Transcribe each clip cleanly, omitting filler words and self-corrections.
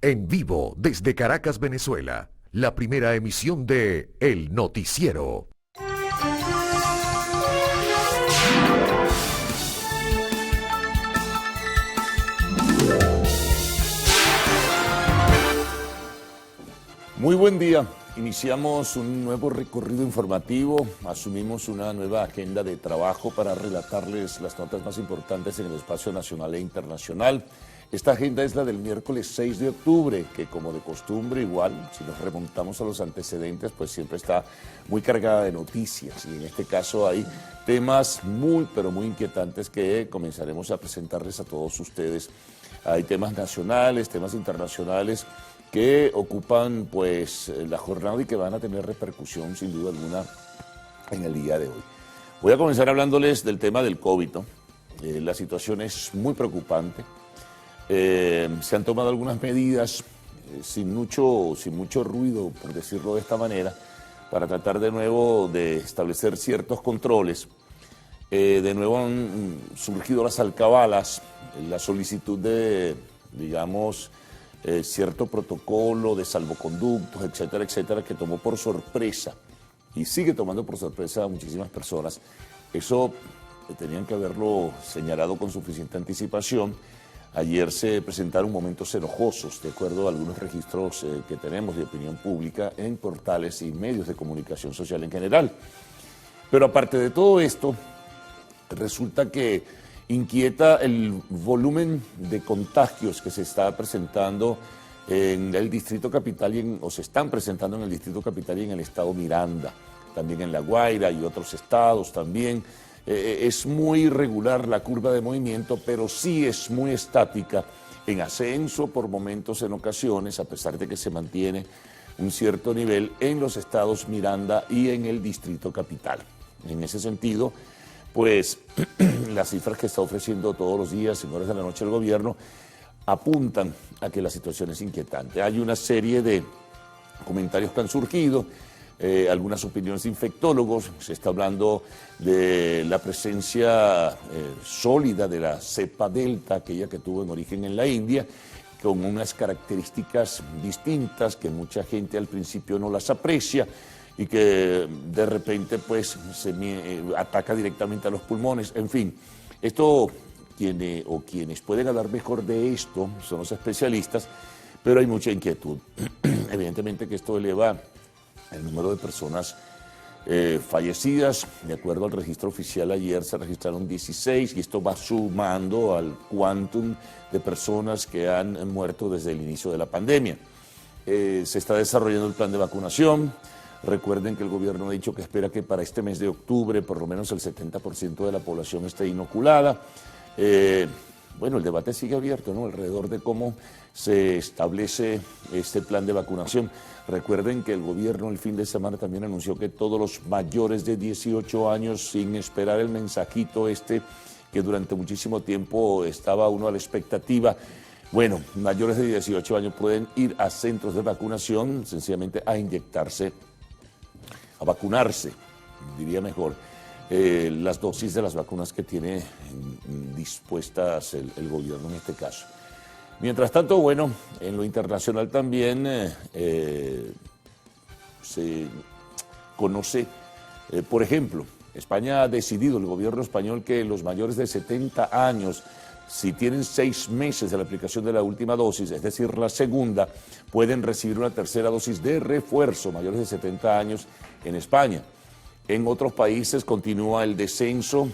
En vivo desde Caracas, Venezuela, la primera emisión de El Noticiero. Muy buen día. Iniciamos un nuevo recorrido informativo, asumimos una nueva agenda de trabajo para relatarles las notas más importantes en el espacio nacional e internacional. Esta agenda es la del miércoles 6 de octubre, que como de costumbre igual, si nos remontamos a los antecedentes, pues siempre está muy cargada de noticias. Y en este caso hay temas muy, pero muy inquietantes que comenzaremos a presentarles a todos ustedes. Hay temas nacionales, temas internacionales, que ocupan pues la jornada y que van a tener repercusión sin duda alguna en el día de hoy. Voy a comenzar hablándoles del tema del COVID, ¿no? La situación es muy preocupante. Se han tomado algunas medidas sin mucho ruido, por decirlo de esta manera, para tratar de nuevo de establecer ciertos controles. De nuevo han surgido las alcabalas, la solicitud de, digamos, cierto protocolo de salvoconductos, etcétera, etcétera, que tomó por sorpresa y sigue tomando por sorpresa a muchísimas personas. Eso tenían que haberlo señalado con suficiente anticipación. Ayer se presentaron momentos enojosos, de acuerdo a algunos registros que tenemos de opinión pública en portales y medios de comunicación social en general. Pero aparte de todo esto, resulta que inquieta el volumen de contagios que se está presentando en el Distrito Capital o se están presentando en el Distrito Capital y en el estado Miranda, también en La Guaira y otros estados también. Es muy irregular la curva de movimiento, pero sí es muy estática, en ascenso por momentos en ocasiones, a pesar de que se mantiene un cierto nivel en los estados Miranda y en el Distrito Capital. En ese sentido, pues las cifras que está ofreciendo todos los días, en horas de la noche, el gobierno, apuntan a que la situación es inquietante. Hay una serie de comentarios que han surgido, algunas opiniones de infectólogos, se está hablando de la presencia sólida de la cepa Delta, aquella que tuvo en origen en la India, con unas características distintas que mucha gente al principio no las aprecia, y que de repente pues se ataca directamente a los pulmones. En fin, esto quienes pueden hablar mejor de esto son los especialistas, pero hay mucha inquietud. Evidentemente que esto eleva el número de personas fallecidas. De acuerdo al registro oficial, ayer se registraron 16 y esto va sumando al quantum de personas que han muerto desde el inicio de la pandemia. Se está desarrollando el plan de vacunación. Recuerden que el gobierno ha dicho que espera que para este mes de octubre por lo menos el 70% de la población esté inoculada. Bueno, el debate sigue abierto, ¿no?, alrededor de cómo se establece este plan de vacunación. Recuerden que el gobierno el fin de semana también anunció que todos los mayores de 18 años, sin esperar el mensajito que durante muchísimo tiempo estaba uno a la expectativa, bueno, mayores de 18 años pueden ir a centros de vacunación, sencillamente a vacunarse, diría mejor, las dosis de las vacunas que tiene dispuestas el gobierno en este caso. Mientras tanto, bueno, en lo internacional también se conoce, por ejemplo, España ha decidido, el gobierno español, que los mayores de 70 años, si tienen 6 meses de la aplicación de la última dosis, es decir, la segunda, pueden recibir una tercera dosis de refuerzo, mayores de 70 años en España. En otros países continúa el descenso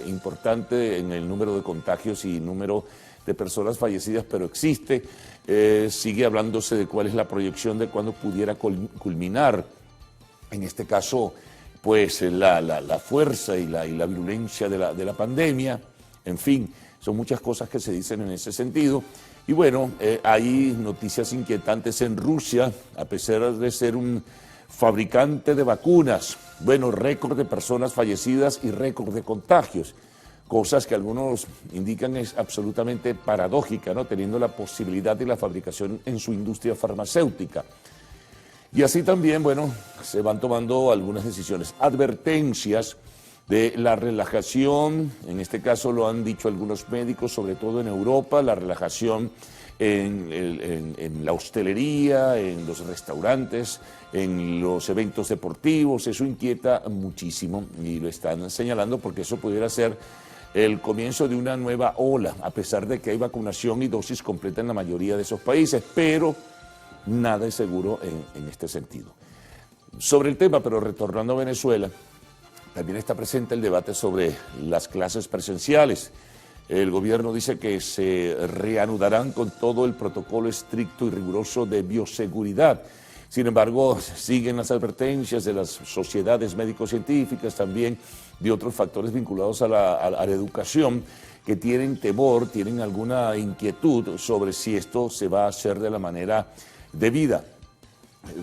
importante en el número de contagios y número de personas fallecidas, pero existe. Sigue hablándose de cuál es la proyección de cuándo pudiera culminar, en este caso, pues la fuerza y la virulencia de la pandemia. En fin, son muchas cosas que se dicen en ese sentido. Y bueno, hay noticias inquietantes en Rusia, a pesar de ser un fabricante de vacunas. Bueno, récord de personas fallecidas y récord de contagios. Cosas que algunos indican es absolutamente paradójica, ¿no?, teniendo la posibilidad de la fabricación en su industria farmacéutica. Y así también, bueno, se van tomando algunas decisiones, advertencias de la relajación, en este caso lo han dicho algunos médicos, sobre todo en Europa, la relajación en la hostelería, en los restaurantes, en los eventos deportivos. Eso inquieta muchísimo y lo están señalando porque eso pudiera ser el comienzo de una nueva ola, a pesar de que hay vacunación y dosis completa en la mayoría de esos países, pero nada es seguro en este sentido. Sobre el tema, pero retornando a Venezuela, también está presente el debate sobre las clases presenciales. El gobierno dice que se reanudarán con todo el protocolo estricto y riguroso de bioseguridad. Sin embargo, siguen las advertencias de las sociedades médico-científicas, también de otros factores vinculados a la educación, que tienen temor, tienen alguna inquietud sobre si esto se va a hacer de la manera debida.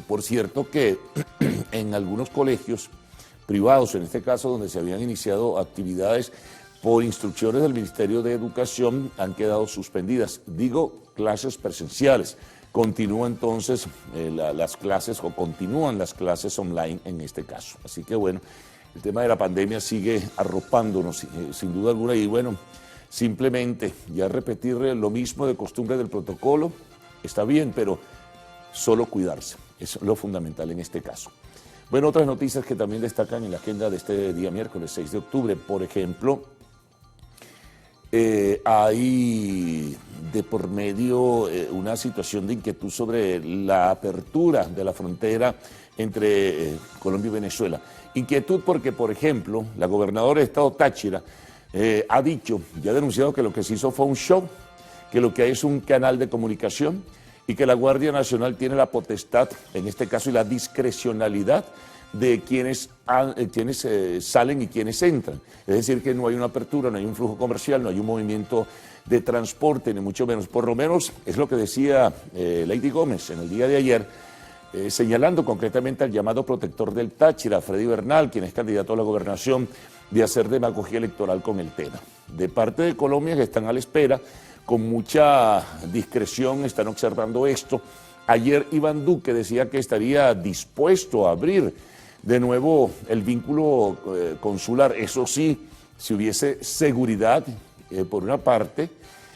Por cierto que en algunos colegios privados, en este caso donde se habían iniciado actividades por instrucciones del Ministerio de Educación, han quedado suspendidas. Digo, clases presenciales. Continúan entonces las clases o continúan las clases online en este caso. Así que bueno, el tema de la pandemia sigue arropándonos sin duda alguna y bueno, simplemente ya repetir lo mismo de costumbre del protocolo está bien, pero solo cuidarse, eso es lo fundamental en este caso. Bueno, otras noticias que también destacan en la agenda de este día miércoles 6 de octubre, por ejemplo, hay de por medio una situación de inquietud sobre la apertura de la frontera entre Colombia y Venezuela. Inquietud porque, por ejemplo, la gobernadora de Estado Táchira ha dicho y ha denunciado que lo que se hizo fue un show, que lo que hay es un canal de comunicación y que la Guardia Nacional tiene la potestad, en este caso, y la discrecionalidad de quienes salen y quienes entran. Es decir, que no hay una apertura, no hay un flujo comercial, no hay un movimiento de transporte, ni mucho menos. Por lo menos es lo que decía Lady Gómez en el día de ayer, señalando concretamente al llamado protector del Táchira, Freddy Bernal, quien es candidato a la gobernación, de hacer demagogia electoral con el tema. De parte de Colombia, que están a la espera, con mucha discreción están observando esto. Ayer Iván Duque decía que estaría dispuesto a abrir de nuevo el vínculo consular, eso sí, si hubiese seguridad por una parte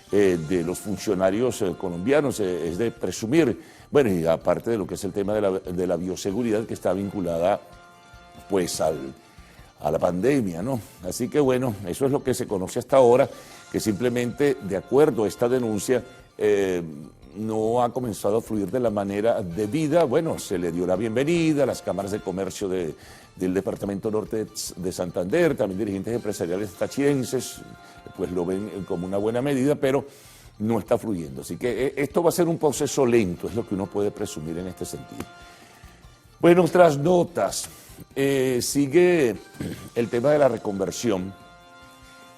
de los funcionarios colombianos, es de presumir, bueno, y aparte de lo que es el tema de la bioseguridad que está vinculada pues a la pandemia, ¿no? Así que bueno, eso es lo que se conoce hasta ahora, que simplemente de acuerdo a esta denuncia no ha comenzado a fluir de la manera debida. Bueno, se le dio la bienvenida a las cámaras de comercio del departamento norte de Santander, también dirigentes empresariales tachirenses, pues lo ven como una buena medida, pero no está fluyendo. Así que esto va a ser un proceso lento, es lo que uno puede presumir en este sentido. Bueno, otras notas. Sigue el tema de la reconversión.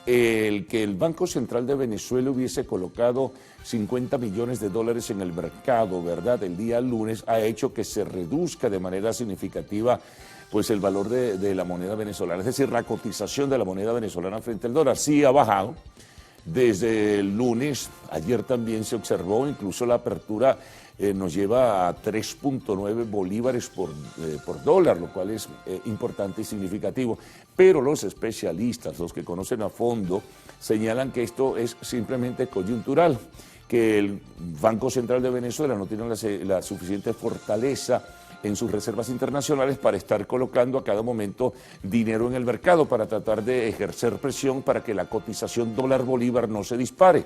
El que el Banco Central de Venezuela hubiese colocado 50 millones de dólares en el mercado, ¿verdad?, el día lunes, ha hecho que se reduzca de manera significativa pues el valor de la moneda venezolana, es decir, la cotización de la moneda venezolana frente al dólar. Sí ha bajado desde el lunes, ayer también se observó, incluso la apertura nos lleva a 3.9 bolívares por dólar, lo cual es importante y significativo. Pero los especialistas, los que conocen a fondo, señalan que esto es simplemente coyuntural, que el Banco Central de Venezuela no tiene la suficiente fortaleza en sus reservas internacionales para estar colocando a cada momento dinero en el mercado, para tratar de ejercer presión para que la cotización dólar-bolívar no se dispare.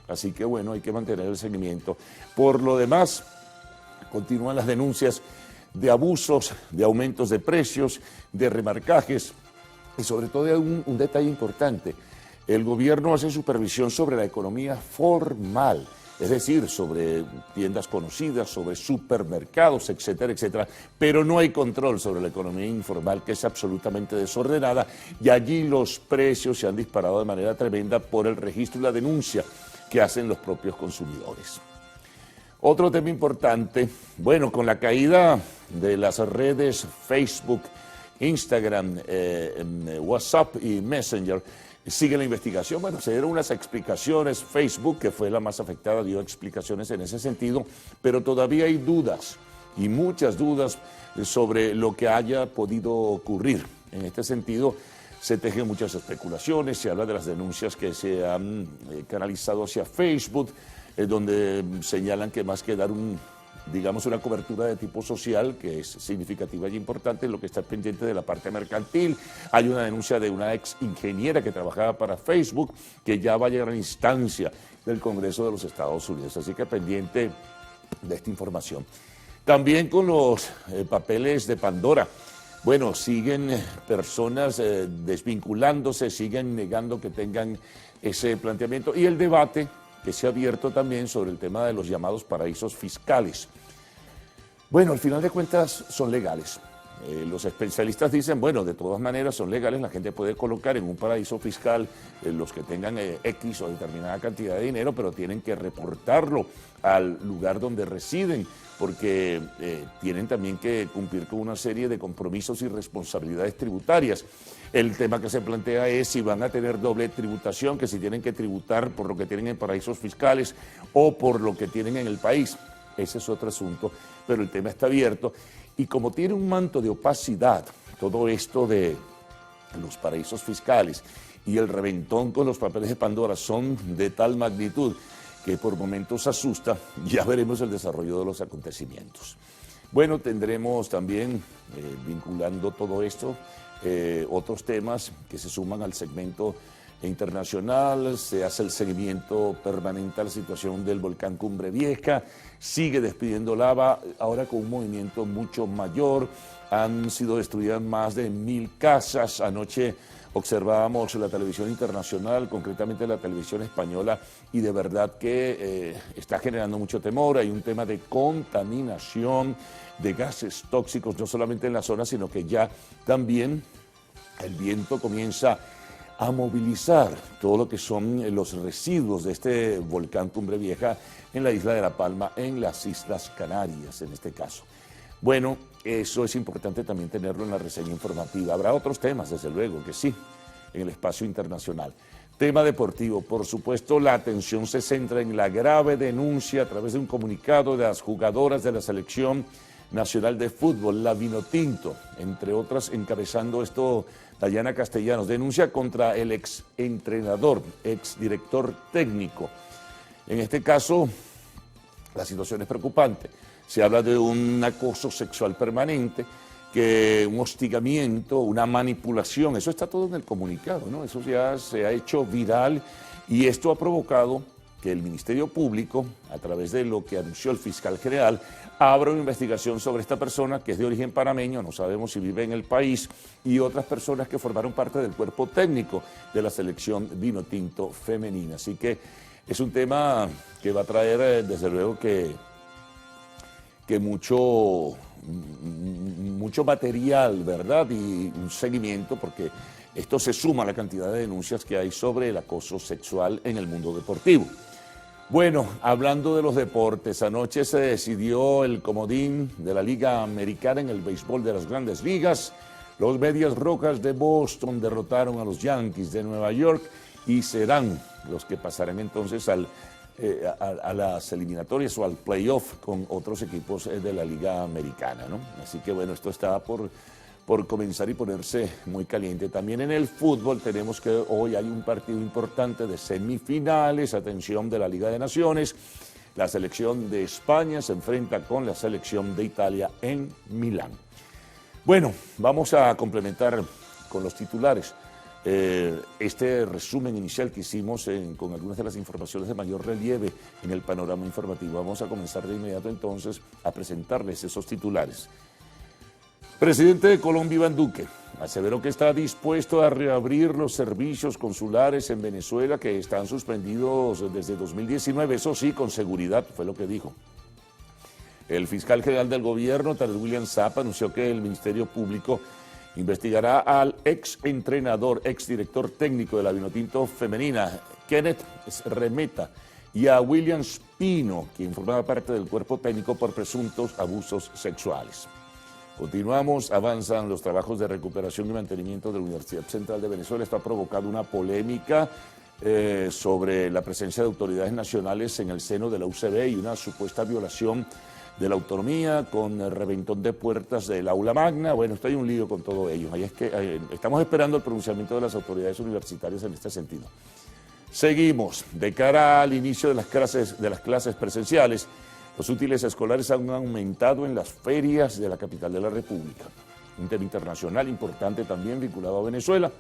Así que bueno, hay que mantener el seguimiento. Por lo demás, continúan las denuncias de abusos, de aumentos de precios, de remarcajes y sobre todo hay un detalle importante. El gobierno hace supervisión sobre la economía formal, es decir, sobre tiendas conocidas, sobre supermercados, etcétera, etcétera, pero no hay control sobre la economía informal, que es absolutamente desordenada, y allí los precios se han disparado de manera tremenda por el registro y la denuncia que hacen los propios consumidores. Otro tema importante, bueno, con la caída de las redes Facebook, Instagram, WhatsApp y Messenger, sigue la investigación. Bueno, se dieron unas explicaciones. Facebook, que fue la más afectada, dio explicaciones en ese sentido, pero todavía hay dudas, y muchas dudas sobre lo que haya podido ocurrir. En este sentido, se tejen muchas especulaciones, se habla de las denuncias que se han canalizado hacia Facebook, donde señalan que más que dar digamos, una cobertura de tipo social, que es significativa y importante, lo que está pendiente de la parte mercantil. Hay una denuncia de una ex ingeniera que trabajaba para Facebook, que ya va a llegar a la instancia del Congreso de los Estados Unidos. Así que pendiente de esta información. También con los papeles de Pandora. Bueno, siguen personas desvinculándose, siguen negando que tengan ese planteamiento. Y el debate que se ha abierto también sobre el tema de los llamados paraísos fiscales. Bueno, al final de cuentas son legales. Los especialistas dicen, bueno, de todas maneras son legales, la gente puede colocar en un paraíso fiscal los que tengan X o determinada cantidad de dinero, pero tienen que reportarlo al lugar donde residen, porque tienen también que cumplir con una serie de compromisos y responsabilidades tributarias. El tema que se plantea es si van a tener doble tributación, que si tienen que tributar por lo que tienen en paraísos fiscales o por lo que tienen en el país. Ese es otro asunto, pero el tema está abierto. Y como tiene un manto de opacidad todo esto de los paraísos fiscales y el reventón con los papeles de Pandora son de tal magnitud que por momentos asusta, ya veremos el desarrollo de los acontecimientos. Bueno, tendremos también, vinculando todo esto, otros temas que se suman al segmento internacional. Se hace el seguimiento permanente a la situación del volcán Cumbre Vieja, sigue despidiendo lava, ahora con un movimiento mucho mayor. Han sido destruidas más de 1000 casas. Anoche observábamos la televisión internacional, concretamente la televisión española, y de verdad que está generando mucho temor. Hay un tema de contaminación de gases tóxicos, no solamente en la zona, sino que ya también el viento comienza a movilizar todo lo que son los residuos de este volcán Cumbre Vieja en la isla de La Palma, en las Islas Canarias en este caso. Bueno, eso es importante también tenerlo en la reseña informativa. Habrá otros temas, desde luego que sí, en el espacio internacional. Tema deportivo, por supuesto, la atención se centra en la grave denuncia a través de un comunicado de las jugadoras de la selección nacional de fútbol, la Vinotinto, entre otras, encabezando esto Dayana Castellanos, denuncia contra el ex entrenador, ex director técnico. En este caso, la situación es preocupante. Se habla de un acoso sexual permanente, que un hostigamiento, una manipulación, eso está todo en el comunicado, ¿no? Eso ya se ha hecho viral y esto ha provocado que el Ministerio Público, a través de lo que anunció el fiscal general, abra una investigación sobre esta persona que es de origen panameño, no sabemos si vive en el país, y otras personas que formaron parte del cuerpo técnico de la selección Vinotinto femenina. Así que es un tema que va a traer, desde luego, que mucho material, ¿verdad? Y un seguimiento, porque esto se suma a la cantidad de denuncias que hay sobre el acoso sexual en el mundo deportivo. Bueno, hablando de los deportes, anoche se decidió el comodín de la Liga Americana en el béisbol de las Grandes Ligas. Los Medias Rojas de Boston derrotaron a los Yankees de Nueva York y serán los que pasarán entonces a las eliminatorias o al playoff con otros equipos de la Liga Americana, ¿no? Así que bueno, esto está por comenzar y ponerse muy caliente. También en el fútbol tenemos que hoy hay un partido importante de semifinales, atención, de la Liga de Naciones. La selección de España se enfrenta con la selección de Italia en Milán. Bueno, vamos a complementar con los titulares este resumen inicial que hicimos con algunas de las informaciones de mayor relieve en el panorama informativo. Vamos a comenzar de inmediato entonces a presentarles esos titulares. Presidente de Colombia, Iván Duque, aseveró que está dispuesto a reabrir los servicios consulares en Venezuela que están suspendidos desde 2019, eso sí, con seguridad, fue lo que dijo. El fiscal general del gobierno, Tarek William Saab, anunció que el Ministerio Público investigará al ex entrenador, ex director técnico de la Vinotinto femenina, Kenneth Remeta, y a William Spino, quien formaba parte del cuerpo técnico por presuntos abusos sexuales. Continuamos, avanzan los trabajos de recuperación y mantenimiento de la Universidad Central de Venezuela. Esto ha provocado una polémica sobre la presencia de autoridades nacionales en el seno de la UCB y una supuesta violación de la autonomía con el reventón de puertas del aula magna. Bueno, esto hay un lío con todo ello. Ahí es que estamos esperando el pronunciamiento de las autoridades universitarias en este sentido. Seguimos. De cara al inicio de las clases presenciales, los útiles escolares han aumentado en las ferias de la capital de la República. Un tema internacional importante también vinculado a Venezuela.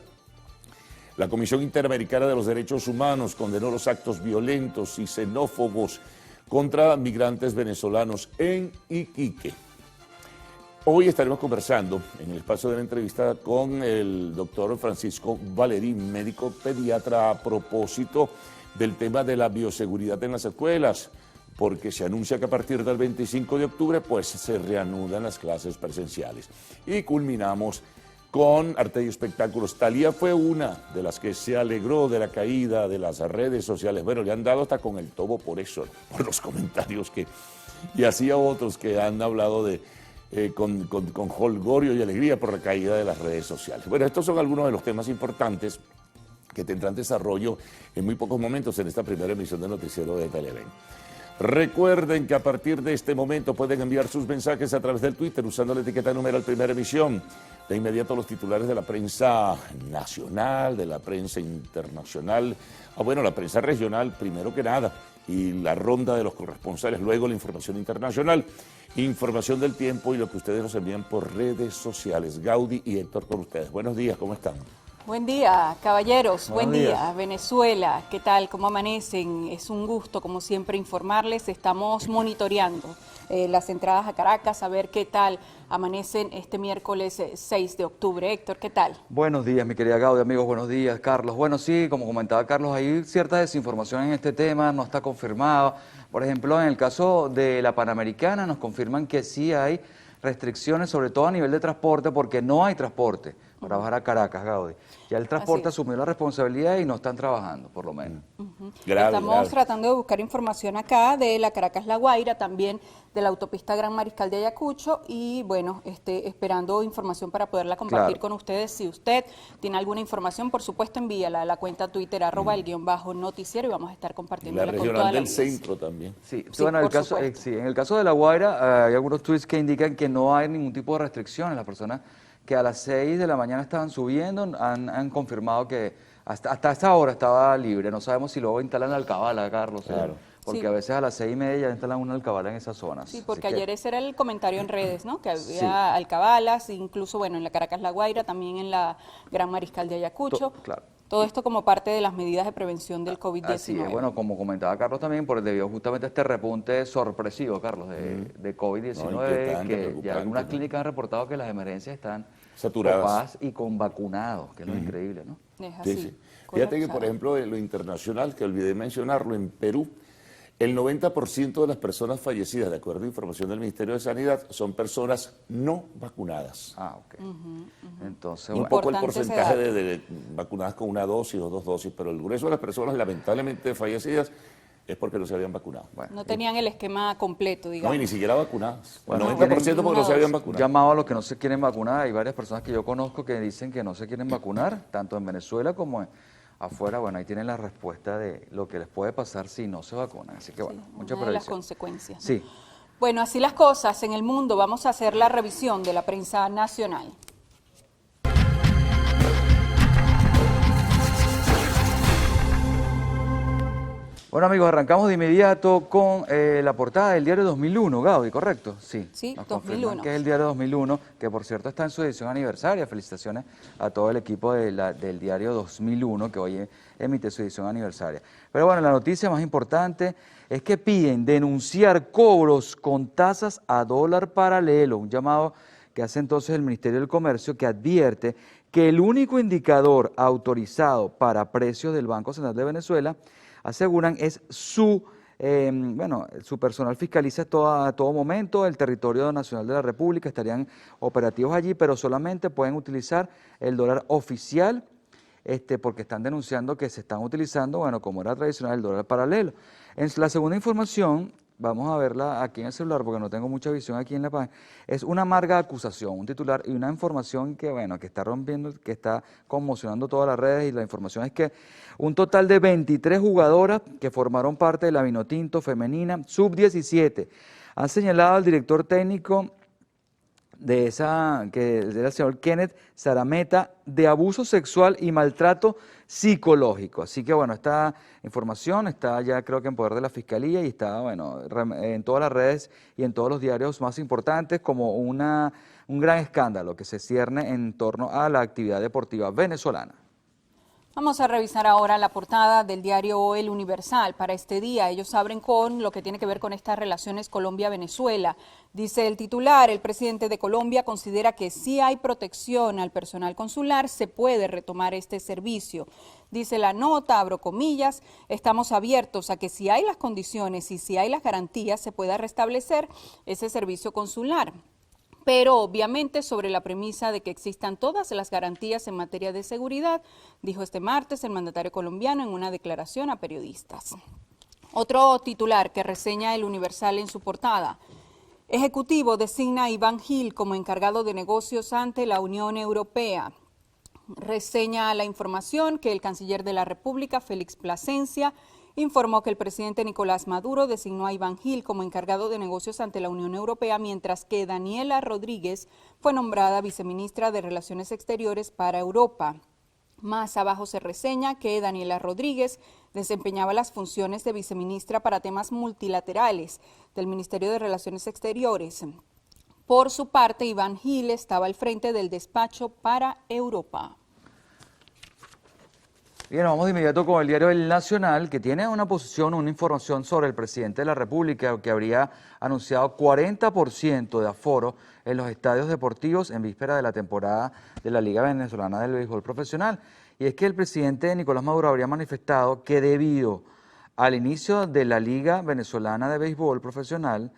La Comisión Interamericana de los Derechos Humanos condenó los actos violentos y xenófobos contra migrantes venezolanos en Iquique. Hoy estaremos conversando en el espacio de la entrevista con el doctor Francisco Valerín, médico pediatra, a propósito del tema de la bioseguridad en las escuelas, porque se anuncia que a partir del 25 de octubre pues se reanudan las clases presenciales. Y culminamos con Arte y Espectáculos. Thalía fue una de las que se alegró de la caída de las redes sociales. Bueno, le han dado hasta con el tobo por eso, por los comentarios que... Y así a otros que han hablado de... con jolgorio y alegría por la caída de las redes sociales. Bueno, estos son algunos de los temas importantes que tendrán desarrollo en muy pocos momentos en esta primera emisión del noticiero de Televen. Recuerden que a partir de este momento pueden enviar sus mensajes a través del Twitter usando la etiqueta numeral Primera Emisión. De inmediato los titulares de la prensa nacional, de la prensa internacional, la prensa regional primero que nada, y la ronda de los corresponsales, luego la información internacional, información del tiempo y lo que ustedes nos envían por redes sociales. Gaudí y Héctor con ustedes. Buenos días, ¿cómo están? Buen día, caballeros. Buenos Buen día, días. Venezuela. ¿Qué tal? ¿Cómo amanecen? Es un gusto, como siempre, informarles. Estamos monitoreando las entradas a Caracas, a ver qué tal amanecen este miércoles 6 de octubre. Héctor, ¿qué tal? Buenos días, mi querida Gaudí, amigos, buenos días, Carlos. Bueno, sí, como comentaba Carlos, hay cierta desinformación en este tema, no está confirmado. Por ejemplo, en el caso de la Panamericana nos confirman que sí hay restricciones, sobre todo a nivel de transporte, porque no hay transporte para bajar a Caracas, Gaudí. Ya el transporte asumió la responsabilidad y no están trabajando, por lo menos. Estamos tratando de buscar información acá de la Caracas-La Guaira, también de la autopista Gran Mariscal de Ayacucho y bueno, esperando información para poderla compartir con ustedes. Si usted tiene alguna información, por supuesto envíala a la cuenta Twitter @el_noticiero y vamos a estar compartiéndola la con regional toda la del audiencia. centro también. Sí, Sí, bueno, por en el caso de La Guaira hay algunos tweets que indican que no hay ningún tipo de restricciones. Las personas que a las 6 de la mañana estaban subiendo han confirmado que hasta esa hora estaba libre. No sabemos si luego instalan la alcabala, Carlos. Claro. Porque Sí. a veces a las 6:30 ya instalan una alcabala en esas zonas. Sí, porque Así que- ayer ese era el comentario en redes, ¿no? Que había Sí. alcabalas, incluso, bueno, en la Caracas-La Guaira, también en la Gran Mariscal de Ayacucho. Claro. Todo esto como parte de las medidas de prevención del COVID-19. Así es, bueno, como comentaba Carlos también, debido justamente a este repunte sorpresivo, Carlos, de COVID-19, No, inquietante, que preocupante, ya algunas ¿no? clínicas han reportado que las emergencias están Saturadas. copadas y con vacunados, que es lo increíble, ¿no? Es así. Sí, sí. Fíjate que, por colapsado. ejemplo, en lo internacional, que olvidé mencionarlo, en Perú, el 90% de las personas fallecidas, de acuerdo a información del Ministerio de Sanidad, son personas no vacunadas. Ah, ok. Entonces, Un bueno, poco el Importante ese porcentaje dato. de vacunadas con una dosis o dos dosis, pero el grueso de las personas lamentablemente fallecidas es porque no se habían vacunado. No tenían el esquema completo, No, digamos. y ni siquiera vacunadas. Bueno, el 90% porque no se habían un vacunado. llamado a los que no se quieren vacunar. Hay varias personas que yo conozco que dicen que no se quieren vacunar, tanto en Venezuela como afuera. Bueno, ahí tienen la respuesta de lo que les puede pasar si no se vacunan. Así que, bueno, mucha Una de las previsión. consecuencias. ¿no? Sí. Bueno, así las cosas en el mundo. Vamos a hacer la revisión de la prensa nacional. Bueno, amigos, arrancamos de inmediato con la portada del diario 2001, Gaudí, ¿correcto? Sí, Sí, nos confirman 2001. que es el diario 2001, que por cierto está en su edición aniversaria. Felicitaciones a todo el equipo del diario 2001, que hoy emite su edición aniversaria. Pero bueno, la noticia más importante es que piden denunciar cobros con tasas a dólar paralelo, un llamado que hace entonces el Ministerio del Comercio, que advierte que el único indicador autorizado para precios del Banco Central de Venezuela, aseguran, es su personal fiscaliza a todo momento el territorio nacional de la República, estarían operativos allí, pero solamente pueden utilizar el dólar oficial, porque están denunciando que se están utilizando, bueno, como era tradicional, el dólar paralelo. En la segunda información, vamos a verla aquí en el celular porque no tengo mucha visión aquí en la página, es una amarga acusación, un titular y una información que, bueno, que está rompiendo, que está conmocionando todas las redes, y la información es que un total de 23 jugadoras que formaron parte de la Vinotinto femenina sub-17 han señalado al director técnico que era el señor Kenneth Sarameta, de abuso sexual y maltrato psicológico. Así que bueno, esta información está ya creo que en poder de la Fiscalía y está bueno en todas las redes y en todos los diarios más importantes como un gran escándalo que se cierne en torno a la actividad deportiva venezolana. Vamos a revisar ahora la portada del diario El Universal para este día. Ellos abren con lo que tiene que ver con estas relaciones Colombia-Venezuela. Dice el titular, el presidente de Colombia considera que si hay protección al personal consular, se puede retomar este servicio. Dice la nota, abro comillas, estamos abiertos a que si hay las condiciones y si hay las garantías, se pueda restablecer ese servicio consular. Pero obviamente sobre la premisa de que existan todas las garantías en materia de seguridad, dijo este martes el mandatario colombiano en una declaración a periodistas. Otro titular que reseña El Universal en su portada. Ejecutivo designa a Iván Gil como encargado de negocios ante la Unión Europea. Reseña la información que el canciller de la República, Félix Plasencia, informó que el presidente Nicolás Maduro designó a Iván Gil como encargado de negocios ante la Unión Europea, mientras que Daniela Rodríguez fue nombrada viceministra de Relaciones Exteriores para Europa. Más abajo se reseña que Daniela Rodríguez desempeñaba las funciones de viceministra para temas multilaterales del Ministerio de Relaciones Exteriores. Por su parte, Iván Gil estaba al frente del despacho para Europa. Bien, vamos de inmediato con el diario El Nacional, que tiene una información sobre el presidente de la República, que habría anunciado 40% de aforo en los estadios deportivos en víspera de la temporada de la Liga Venezolana del Béisbol Profesional. Y es que el presidente Nicolás Maduro habría manifestado que debido al inicio de la Liga Venezolana de Béisbol Profesional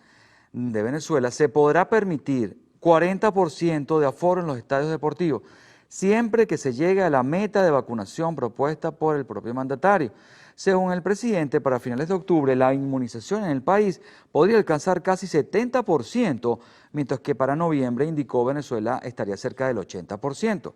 de Venezuela, se podrá permitir 40% de aforo en los estadios deportivos, siempre que se llegue a la meta de vacunación propuesta por el propio mandatario. Según el presidente, para finales de octubre la inmunización en el país podría alcanzar casi 70%, mientras que para noviembre, indicó, Venezuela estaría cerca del 80%.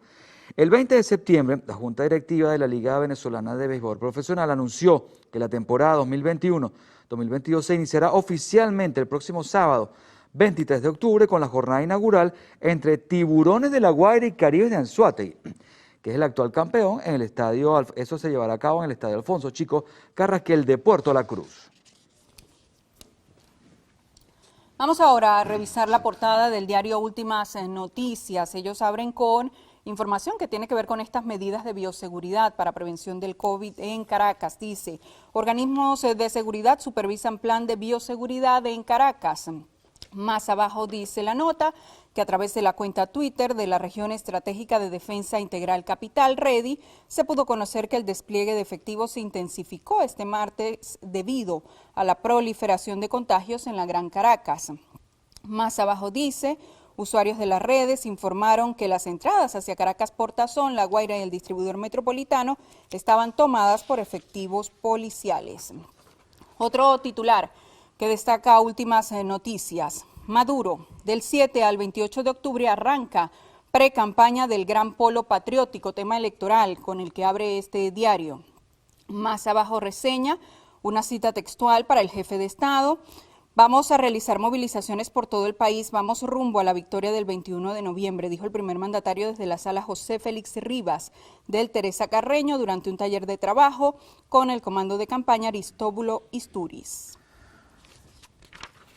El 20 de septiembre, la Junta Directiva de la Liga Venezolana de Béisbol Profesional anunció que la temporada 2021-2022 se iniciará oficialmente el próximo sábado, 23 de octubre, con la jornada inaugural entre Tiburones de La Guaira y Caribes de Anzoátegui, que es el actual campeón en el estadio. Eso se llevará a cabo en el estadio Alfonso Chico Carrasquel de Puerto La Cruz. Vamos ahora a revisar la portada del diario Últimas Noticias. Ellos abren con información que tiene que ver con estas medidas de bioseguridad para prevención del COVID en Caracas. Dice, organismos de seguridad supervisan plan de bioseguridad en Caracas. Más abajo dice la nota que a través de la cuenta Twitter de la Región Estratégica de Defensa Integral Capital, REDI, se pudo conocer que el despliegue de efectivos se intensificó este martes debido a la proliferación de contagios en la Gran Caracas. Más abajo dice, usuarios de las redes informaron que las entradas hacia Caracas por Tazón, La Guaira y el distribuidor metropolitano estaban tomadas por efectivos policiales. Otro titular que destaca Últimas Noticias. Maduro, del 7 al 28 de octubre arranca pre-campaña del Gran Polo Patriótico, tema electoral con el que abre este diario. Más abajo reseña una cita textual para el jefe de Estado. Vamos a realizar movilizaciones por todo el país, vamos rumbo a la victoria del 21 de noviembre, dijo el primer mandatario desde la sala José Félix Rivas del Teresa Carreño durante un taller de trabajo con el comando de campaña Aristóbulo Isturiz.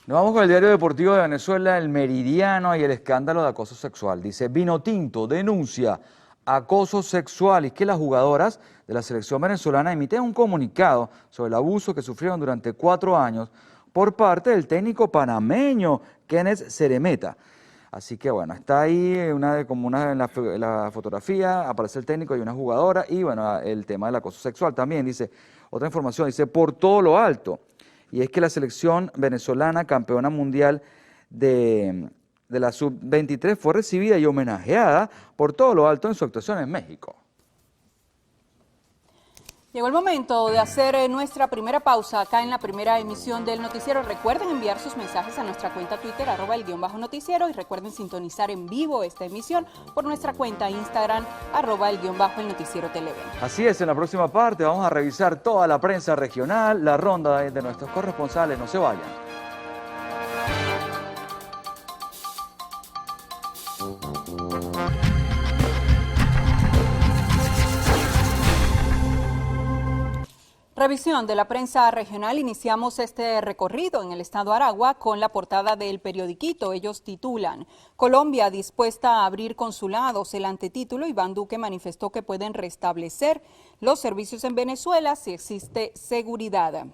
Nos vamos con el diario deportivo de Venezuela, El Meridiano, y el escándalo de acoso sexual. Dice, Vinotinto denuncia acoso sexual, y que las jugadoras de la selección venezolana emiten un comunicado sobre el abuso que sufrieron durante 4 años por parte del técnico panameño Kenneth Sarameta. Así que bueno, está ahí en la fotografía, aparece el técnico y una jugadora, y bueno, el tema del acoso sexual también. Dice, otra información, dice, por todo lo alto. Y es que la selección venezolana, campeona mundial de la Sub-23, fue recibida y homenajeada por todo lo alto en su actuación en México. Llegó el momento de hacer nuestra primera pausa acá en la primera emisión del noticiero. Recuerden enviar sus mensajes a nuestra cuenta Twitter, @el_noticiero, y recuerden sintonizar en vivo esta emisión por nuestra cuenta Instagram, @el noticiero Televen. Así es, en la próxima parte vamos a revisar toda la prensa regional, la ronda de nuestros corresponsales. No se vayan. Revisión de la prensa regional. Iniciamos este recorrido en el estado Aragua con la portada del periodiquito. Ellos titulan: Colombia dispuesta a abrir consulados. El antetítulo: Iván Duque manifestó que pueden restablecer los servicios en Venezuela si existe seguridad.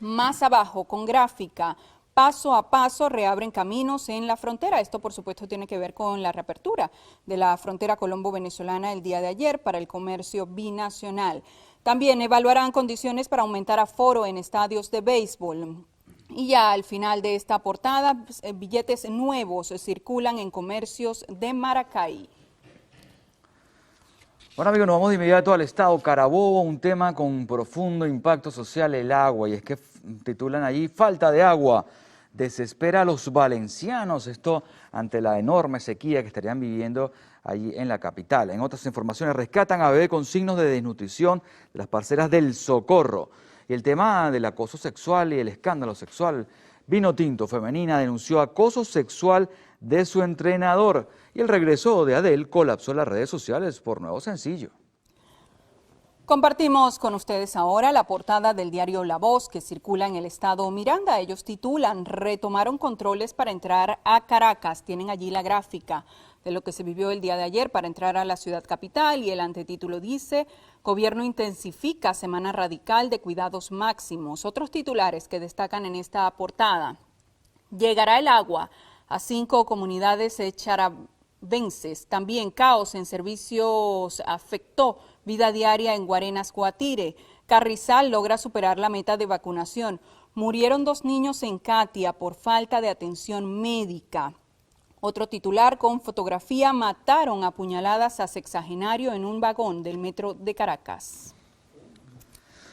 Más abajo, con gráfica: paso a paso reabren caminos en la frontera. Esto, por supuesto, tiene que ver con la reapertura de la frontera colombo-venezolana el día de ayer para el comercio binacional. También evaluarán condiciones para aumentar aforo en estadios de béisbol. Y ya al final de esta portada, billetes nuevos circulan en comercios de Maracay. Bueno, amigos, nos vamos de inmediato al estado Carabobo, un tema con profundo impacto social, el agua, y es que titulan allí: falta de agua desespera a los valencianos, esto ante la enorme sequía que estarían viviendo allí en la capital. En otras informaciones, rescatan a bebé con signos de desnutrición de las parceras del Socorro. Y el tema del acoso sexual y el escándalo sexual. Vinotinto femenina denunció acoso sexual de su entrenador, y el regreso de Adele colapsó las redes sociales por nuevo sencillo. Compartimos con ustedes ahora la portada del diario La Voz que circula en el estado Miranda. Ellos titulan: retomaron controles para entrar a Caracas. Tienen allí la gráfica de lo que se vivió el día de ayer para entrar a la ciudad capital, y el antetítulo dice: Gobierno intensifica semana radical de cuidados máximos. Otros titulares que destacan en esta portada: llegará el agua a 5 comunidades charavenses. También caos en servicios afectó vida diaria en Guarenas, Guatire. Carrizal logra superar la meta de vacunación. Murieron 2 niños en Catia por falta de atención médica. Otro titular con fotografía: mataron a puñaladas a sexagenario en un vagón del metro de Caracas.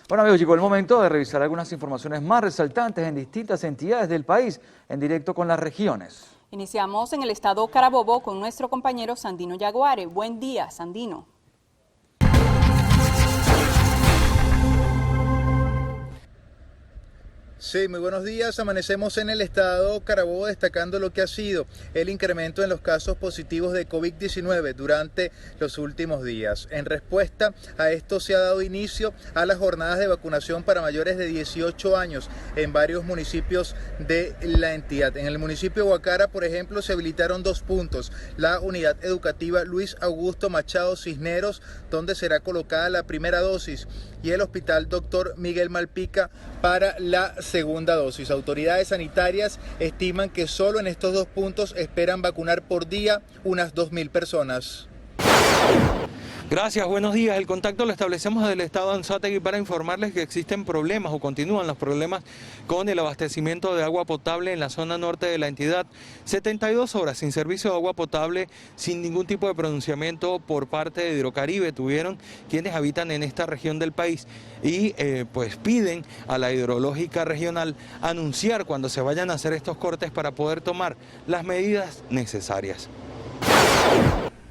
Bueno, amigos, llegó el momento de revisar algunas informaciones más resaltantes en distintas entidades del país, en directo con las regiones. Iniciamos en el estado Carabobo con nuestro compañero Sandino Yaguare. Buen día, Sandino. Sí, muy buenos días. Amanecemos en el estado Carabobo destacando lo que ha sido el incremento en los casos positivos de COVID-19 durante los últimos días. En respuesta a esto se ha dado inicio a las jornadas de vacunación para mayores de 18 años en varios municipios de la entidad. En el municipio de Guacara, por ejemplo, se habilitaron 2 puntos: la unidad educativa Luis Augusto Machado Cisneros, donde será colocada la primera dosis, y el hospital Dr. Miguel Malpica para la segunda dosis. Autoridades sanitarias estiman que solo en estos 2 puntos esperan vacunar por día unas 2.000 personas. Gracias, buenos días. El contacto lo establecemos desde el estado de Anzoátegui para informarles que existen problemas o continúan los problemas con el abastecimiento de agua potable en la zona norte de la entidad. 72 horas sin servicio de agua potable, sin ningún tipo de pronunciamiento por parte de Hidrocaribe tuvieron quienes habitan en esta región del país, y pues piden a la hidrológica regional anunciar cuando se vayan a hacer estos cortes para poder tomar las medidas necesarias.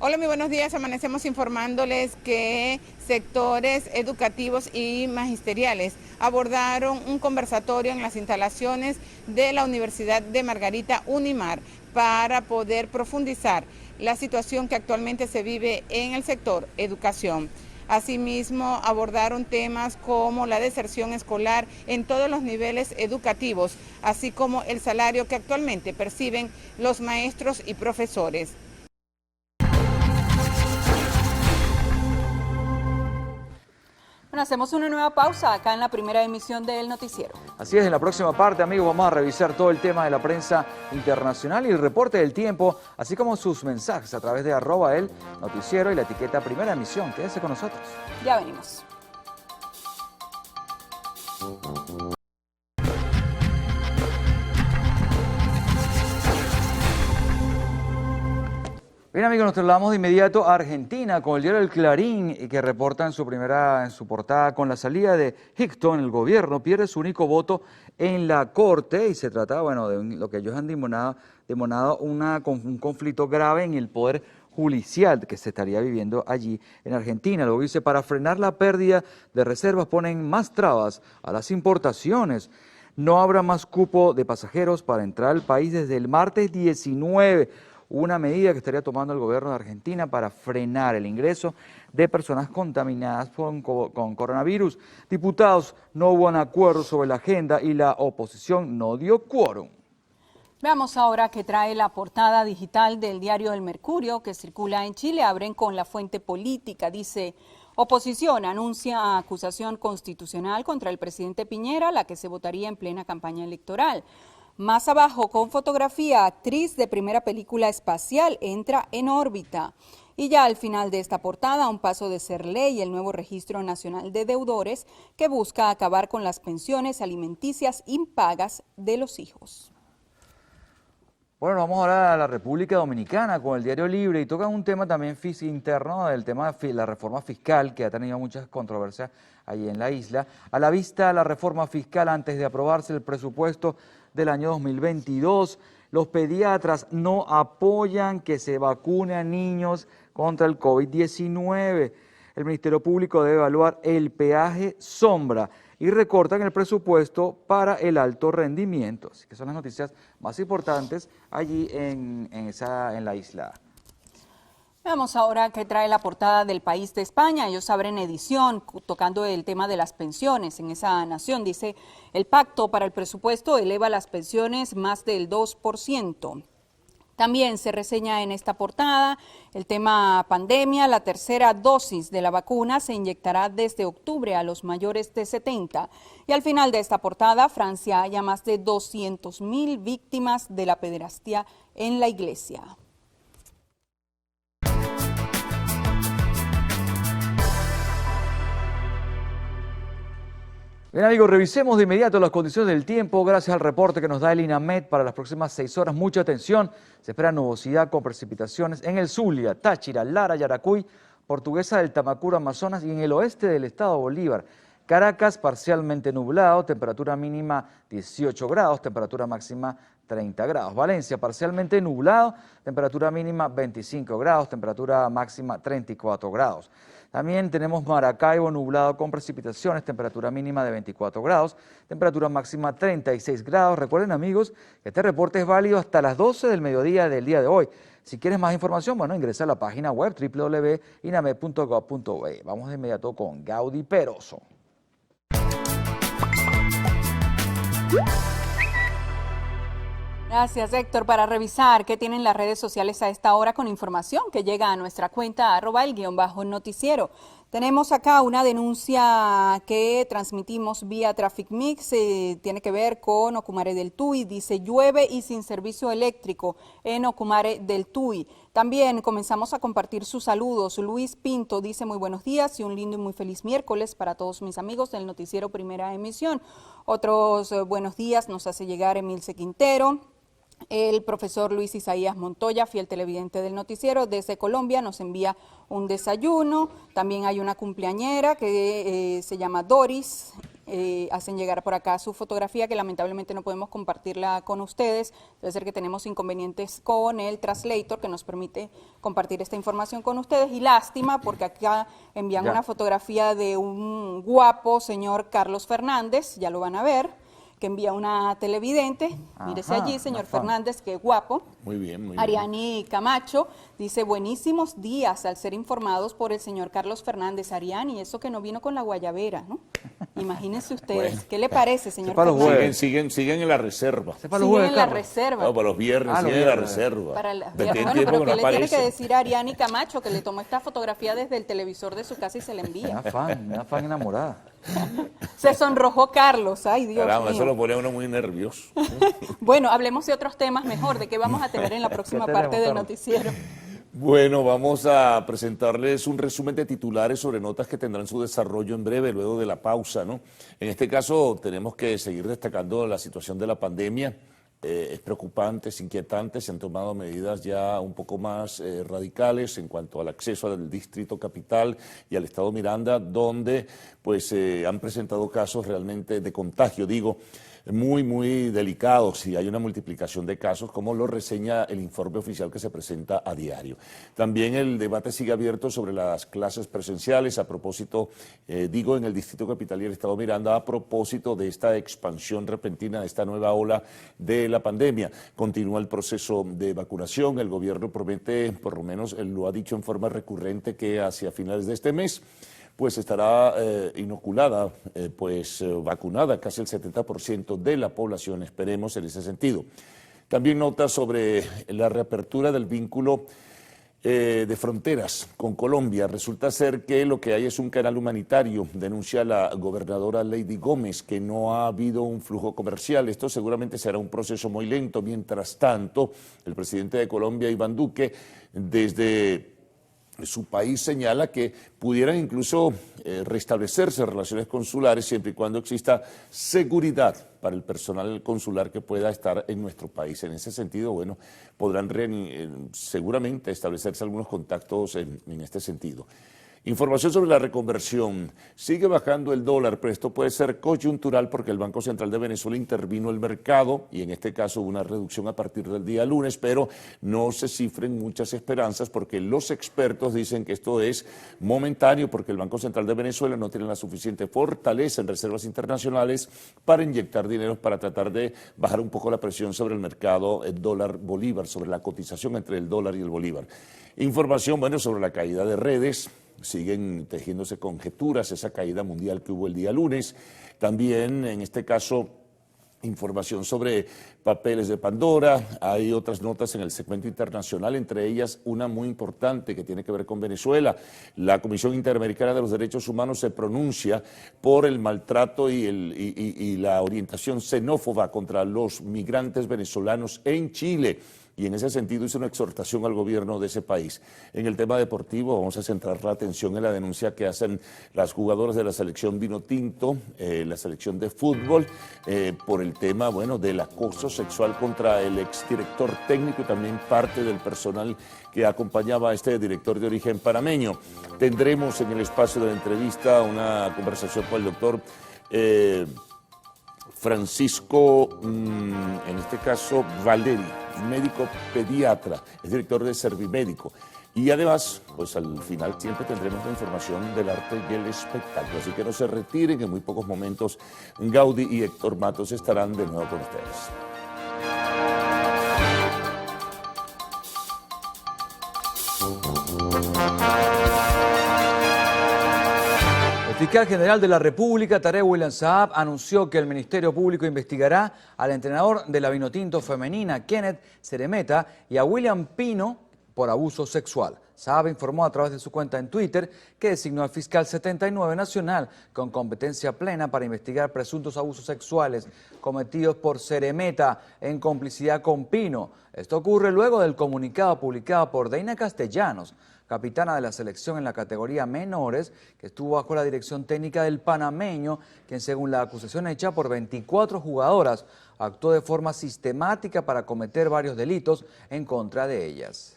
Hola, muy buenos días. Amanecemos informándoles que sectores educativos y magisteriales abordaron un conversatorio en las instalaciones de la Universidad de Margarita Unimar para poder profundizar la situación que actualmente se vive en el sector educación. Asimismo, abordaron temas como la deserción escolar en todos los niveles educativos, así como el salario que actualmente perciben los maestros y profesores. Bueno, hacemos una nueva pausa acá en la primera emisión del noticiero. Así es, en la próxima parte, amigos, vamos a revisar todo el tema de la prensa internacional y el reporte del tiempo, así como sus mensajes a través de @elnoticiero y la etiqueta Primera Emisión. Quédese con nosotros. Ya venimos. Bien, amigos, nos trasladamos de inmediato a Argentina con el diario El Clarín, que reporta en su portada: con la salida de Hickton, el gobierno pierde su único voto en la corte, y se trata, bueno, de lo que ellos han demonado un conflicto grave en el poder judicial que se estaría viviendo allí en Argentina. Luego dice: para frenar la pérdida de reservas ponen más trabas a las importaciones. No habrá más cupo de pasajeros para entrar al país desde el martes 19. una medida que estaría tomando el gobierno de Argentina para frenar el ingreso de personas contaminadas con coronavirus. Diputados, no hubo un acuerdo sobre la agenda y la oposición no dio quórum. Veamos ahora qué trae la portada digital del diario El Mercurio que circula en Chile. Abren con la fuente política. Dice, oposición anuncia acusación constitucional contra el presidente Piñera, la que se votaría en plena campaña electoral. Más abajo, con fotografía, actriz de primera película espacial entra en órbita. Y ya al final de esta portada, a un paso de ser ley, el nuevo Registro Nacional de Deudores que busca acabar con las pensiones alimenticias impagas de los hijos. Bueno, vamos ahora a la República Dominicana con el Diario Libre y tocan un tema también interno, el tema de la reforma fiscal que ha tenido muchas controversias allí en la isla. A la vista la reforma fiscal antes de aprobarse el presupuesto del año 2022, los pediatras no apoyan que se vacune a niños contra el COVID-19. El Ministerio Público debe evaluar el peaje sombra y recortan el presupuesto para el alto rendimiento. Así que son las noticias más importantes allí en la isla. Veamos ahora qué trae la portada del País de España. Ellos abren edición tocando el tema de las pensiones en esa nación. Dice, el pacto para el presupuesto eleva las pensiones más del 2%. También se reseña en esta portada el tema pandemia. La tercera dosis de la vacuna se inyectará desde octubre a los mayores de 70. Y al final de esta portada, Francia halla más de 200.000 víctimas de la pederastia en la iglesia. Bien amigos, revisemos de inmediato las condiciones del tiempo gracias al reporte que nos da el INAMED para las próximas 6 horas. Mucha atención, se espera nubosidad con precipitaciones en el Zulia, Táchira, Lara, Yaracuy, Portuguesa del Tamacuro, Amazonas y en el oeste del estado Bolívar. Caracas parcialmente nublado, temperatura mínima 18 grados, temperatura máxima 30 grados. Valencia parcialmente nublado, temperatura mínima 25 grados, temperatura máxima 34 grados. También tenemos Maracaibo nublado con precipitaciones, temperatura mínima de 24 grados, temperatura máxima 36 grados. Recuerden amigos que este reporte es válido hasta las 12 del mediodía del día de hoy. Si quieres más información, bueno, ingresa a la página web www.inamed.gov.be. Vamos de inmediato con Gaudi Peroso. Gracias, Héctor. Para revisar qué tienen las redes sociales a esta hora con información que llega a nuestra cuenta @el_noticiero. Tenemos acá una denuncia que transmitimos vía Traffic Mix, tiene que ver con Ocumare del Tuy. Dice, llueve y sin servicio eléctrico en Ocumare del Tuy. También comenzamos a compartir sus saludos. Luis Pinto dice, muy buenos días y un lindo y muy feliz miércoles para todos mis amigos del noticiero Primera Emisión. Otros buenos días nos hace llegar Emilce Quintero. El profesor Luis Isaías Montoya, fiel televidente del noticiero, desde Colombia nos envía un desayuno. También hay una cumpleañera que se llama Doris. Hacen llegar por acá su fotografía que lamentablemente no podemos compartirla con ustedes. Debe ser que tenemos inconvenientes con el translator que nos permite compartir esta información con ustedes. Y lástima porque acá envían una fotografía de un guapo señor Carlos Fernández, ya lo van a ver, que envía una televidente. Mírese allí, señor Fernández, qué guapo. Muy bien, muy bien. Ariani Camacho dice, buenísimos días al ser informados por el señor Carlos Fernández. Ariani, eso que no vino con la guayabera, ¿no? Imagínense ustedes. Bueno. ¿Qué le parece, señor Fernández? Siguen en la reserva. Siguen en la reserva. No, para los viernes siguen en la reserva. Bueno, pero ¿qué le tiene que decir a Ariani Camacho, que le tomó esta fotografía desde el televisor de su casa y se la envía? Una fan enamorada. Se sonrojó Carlos, ay Dios Caramba, mío. Eso lo pone a uno muy nervioso. Bueno, hablemos de otros temas mejor, de qué vamos a tener en la próxima parte del noticiero. Bueno, vamos a presentarles un resumen de titulares sobre notas que tendrán su desarrollo en breve, luego de la pausa, ¿no? En este caso tenemos que seguir destacando la situación de la pandemia. Es preocupante, es inquietante, se han tomado medidas ya un poco más radicales en cuanto al acceso al distrito capital y al estado Miranda, donde pues han presentado casos realmente de contagio, digo. muy delicados y hay una multiplicación de casos, como lo reseña el informe oficial que se presenta a diario. También el debate sigue abierto sobre las clases presenciales, a propósito, digo, en el Distrito Capital y el Estado Miranda, a propósito de esta expansión repentina, de esta nueva ola de la pandemia. Continúa el proceso de vacunación, el gobierno promete, por lo menos él lo ha dicho en forma recurrente, que hacia finales de este mes pues estará inoculada, vacunada casi el 70% de la población, esperemos en ese sentido. También nota sobre la reapertura del vínculo de fronteras con Colombia. Resulta ser que lo que hay es un canal humanitario, denuncia la gobernadora Lady Gómez, que no ha habido un flujo comercial. Esto seguramente será un proceso muy lento. Mientras tanto, el presidente de Colombia, Iván Duque, desde su país señala que pudieran incluso restablecerse relaciones consulares siempre y cuando exista seguridad para el personal consular que pueda estar en nuestro país. En ese sentido, bueno, podrán seguramente establecerse algunos contactos en este sentido. Información sobre la reconversión. Sigue bajando el dólar, pero esto puede ser coyuntural porque el Banco Central de Venezuela intervino el mercado y en este caso hubo una reducción a partir del día lunes, pero no se cifren muchas esperanzas porque los expertos dicen que esto es momentáneo porque el Banco Central de Venezuela no tiene la suficiente fortaleza en reservas internacionales para inyectar dinero para tratar de bajar un poco la presión sobre el mercado dólar-bolívar, sobre la cotización entre el dólar y el bolívar. Información, bueno, sobre la caída de redes. Siguen tejiéndose conjeturas, esa caída mundial que hubo el día lunes. También, en este caso, información sobre papeles de Pandora. Hay otras notas en el segmento internacional, entre ellas una muy importante que tiene que ver con Venezuela. La Comisión Interamericana de los Derechos Humanos se pronuncia por el maltrato y la orientación xenófoba contra los migrantes venezolanos en Chile. Y en ese sentido hizo una exhortación al gobierno de ese país. En el tema deportivo vamos a centrar la atención en la denuncia que hacen las jugadoras de la selección Vinotinto, la selección de fútbol, por el tema, bueno, del acoso sexual contra el exdirector técnico y también parte del personal que acompañaba a este director de origen panameño. Tendremos en el espacio de la entrevista una conversación con el doctor Francisco, en este caso, Valeri, médico pediatra, es director de Servimédico. Y además, pues al final siempre tendremos la información del arte y el espectáculo. Así que no se retiren, en muy pocos momentos Gaudí y Héctor Matos estarán de nuevo con ustedes. El fiscal general de la República, Tarek William Saab, anunció que el Ministerio Público investigará al entrenador de la Vinotinto femenina, Kenneth Ceremeta, y a William Pino por abuso sexual. Saab informó a través de su cuenta en Twitter que designó al fiscal 79 nacional con competencia plena para investigar presuntos abusos sexuales cometidos por Ceremeta en complicidad con Pino. Esto ocurre luego del comunicado publicado por Deina Castellanos, capitana de la selección en la categoría menores, que estuvo bajo la dirección técnica del panameño, quien según la acusación hecha por 24 jugadoras, actuó de forma sistemática para cometer varios delitos en contra de ellas.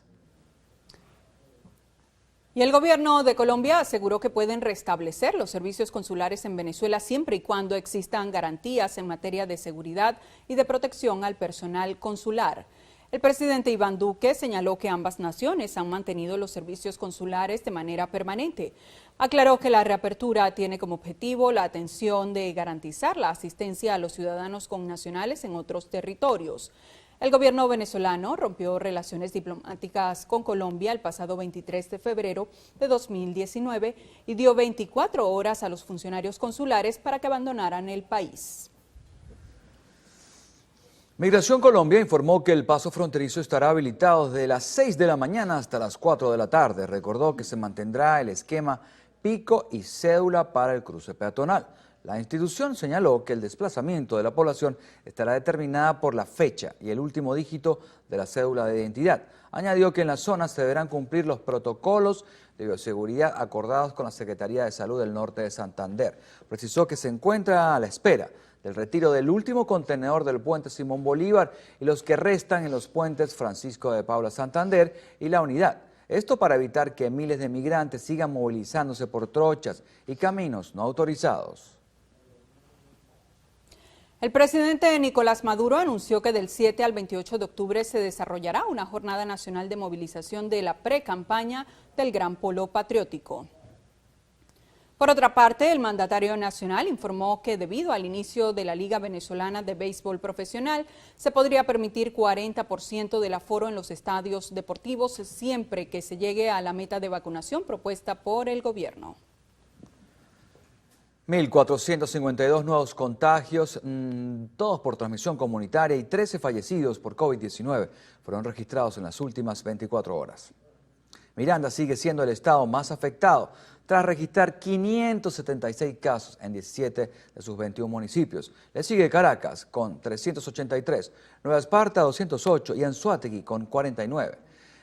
Y el gobierno de Colombia aseguró que pueden restablecer los servicios consulares en Venezuela siempre y cuando existan garantías en materia de seguridad y de protección al personal consular. El presidente Iván Duque señaló que ambas naciones han mantenido los servicios consulares de manera permanente. Aclaró que la reapertura tiene como objetivo la atención de garantizar la asistencia a los ciudadanos connacionales en otros territorios. El gobierno venezolano rompió relaciones diplomáticas con Colombia el pasado 23 de febrero de 2019 y dio 24 horas a los funcionarios consulares para que abandonaran el país. Migración Colombia informó que el paso fronterizo estará habilitado desde las 6 de la mañana hasta las 4 de la tarde. Recordó que se mantendrá el esquema pico y cédula para el cruce peatonal. La institución señaló que el desplazamiento de la población estará determinada por la fecha y el último dígito de la cédula de identidad. Añadió que en la zona se deberán cumplir los protocolos de bioseguridad acordados con la Secretaría de Salud del Norte de Santander. Precisó que se encuentra a la espera del retiro del último contenedor del puente Simón Bolívar y los que restan en los puentes Francisco de Paula Santander y La Unidad. Esto para evitar que miles de migrantes sigan movilizándose por trochas y caminos no autorizados. El presidente Nicolás Maduro anunció que del 7 al 28 de octubre se desarrollará una jornada nacional de movilización de la pre-campaña del Gran Polo Patriótico. Por otra parte, el mandatario nacional informó que debido al inicio de la Liga Venezolana de Béisbol Profesional, se podría permitir 40% del aforo en los estadios deportivos siempre que se llegue a la meta de vacunación propuesta por el gobierno. 1.452 nuevos contagios, todos por transmisión comunitaria, y 13 fallecidos por COVID-19 fueron registrados en las últimas 24 horas. Miranda sigue siendo el estado más afectado, tras registrar 576 casos en 17 de sus 21 municipios. Le sigue Caracas con 383, Nueva Esparta 208 y Anzoátegui con 49.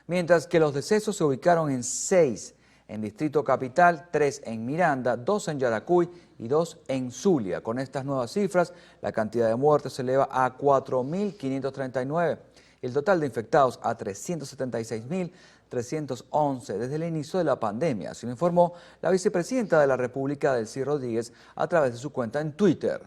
Mientras que los decesos se ubicaron en 6 en Distrito Capital, 3 en Miranda, 2 en Yaracuy y 2 en Zulia. Con estas nuevas cifras, la cantidad de muertes se eleva a 4.539 y el total de infectados a 376.311 desde el inicio de la pandemia, así lo informó la vicepresidenta de la República, Delcy Rodríguez, a través de su cuenta en Twitter.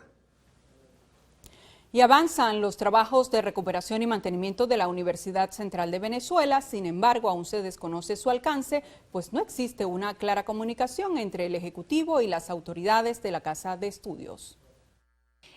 Y avanzan los trabajos de recuperación y mantenimiento de la Universidad Central de Venezuela. Sin embargo, aún se desconoce su alcance, pues no existe una clara comunicación entre el Ejecutivo y las autoridades de la Casa de Estudios.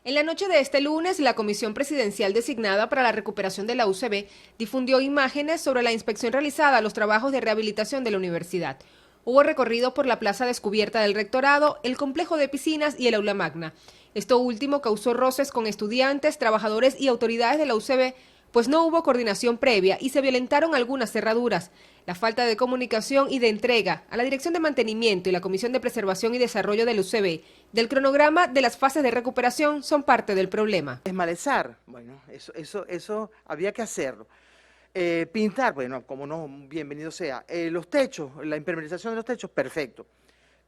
En la noche de este lunes, la Comisión Presidencial designada para la recuperación de la UCB difundió imágenes sobre la inspección realizada a los trabajos de rehabilitación de la universidad. Hubo recorrido por la plaza descubierta del rectorado, el complejo de piscinas y el aula magna. Esto último causó roces con estudiantes, trabajadores y autoridades de la UCB, pues no hubo coordinación previa y se violentaron algunas cerraduras. La falta de comunicación y de entrega a la Dirección de Mantenimiento y la Comisión de Preservación y Desarrollo del UCB del cronograma de las fases de recuperación son parte del problema. Desmalezar, bueno, eso había que hacerlo. Pintar, bueno, como no, bienvenido sea. Los techos, la impermeabilización de los techos, perfecto.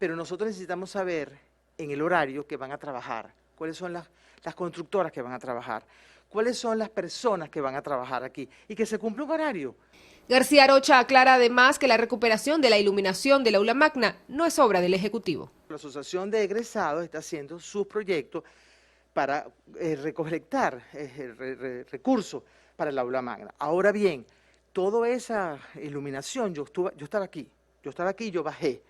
Pero nosotros necesitamos saber en el horario que van a trabajar, cuáles son las constructoras que van a trabajar, cuáles son las personas que van a trabajar aquí y que se cumpla un horario. García Arocha aclara además que la recuperación de la iluminación del aula magna no es obra del Ejecutivo. La Asociación de Egresados está haciendo sus proyectos para recolectar recursos para el aula magna. Ahora bien, toda esa iluminación, yo estaba aquí, yo bajé.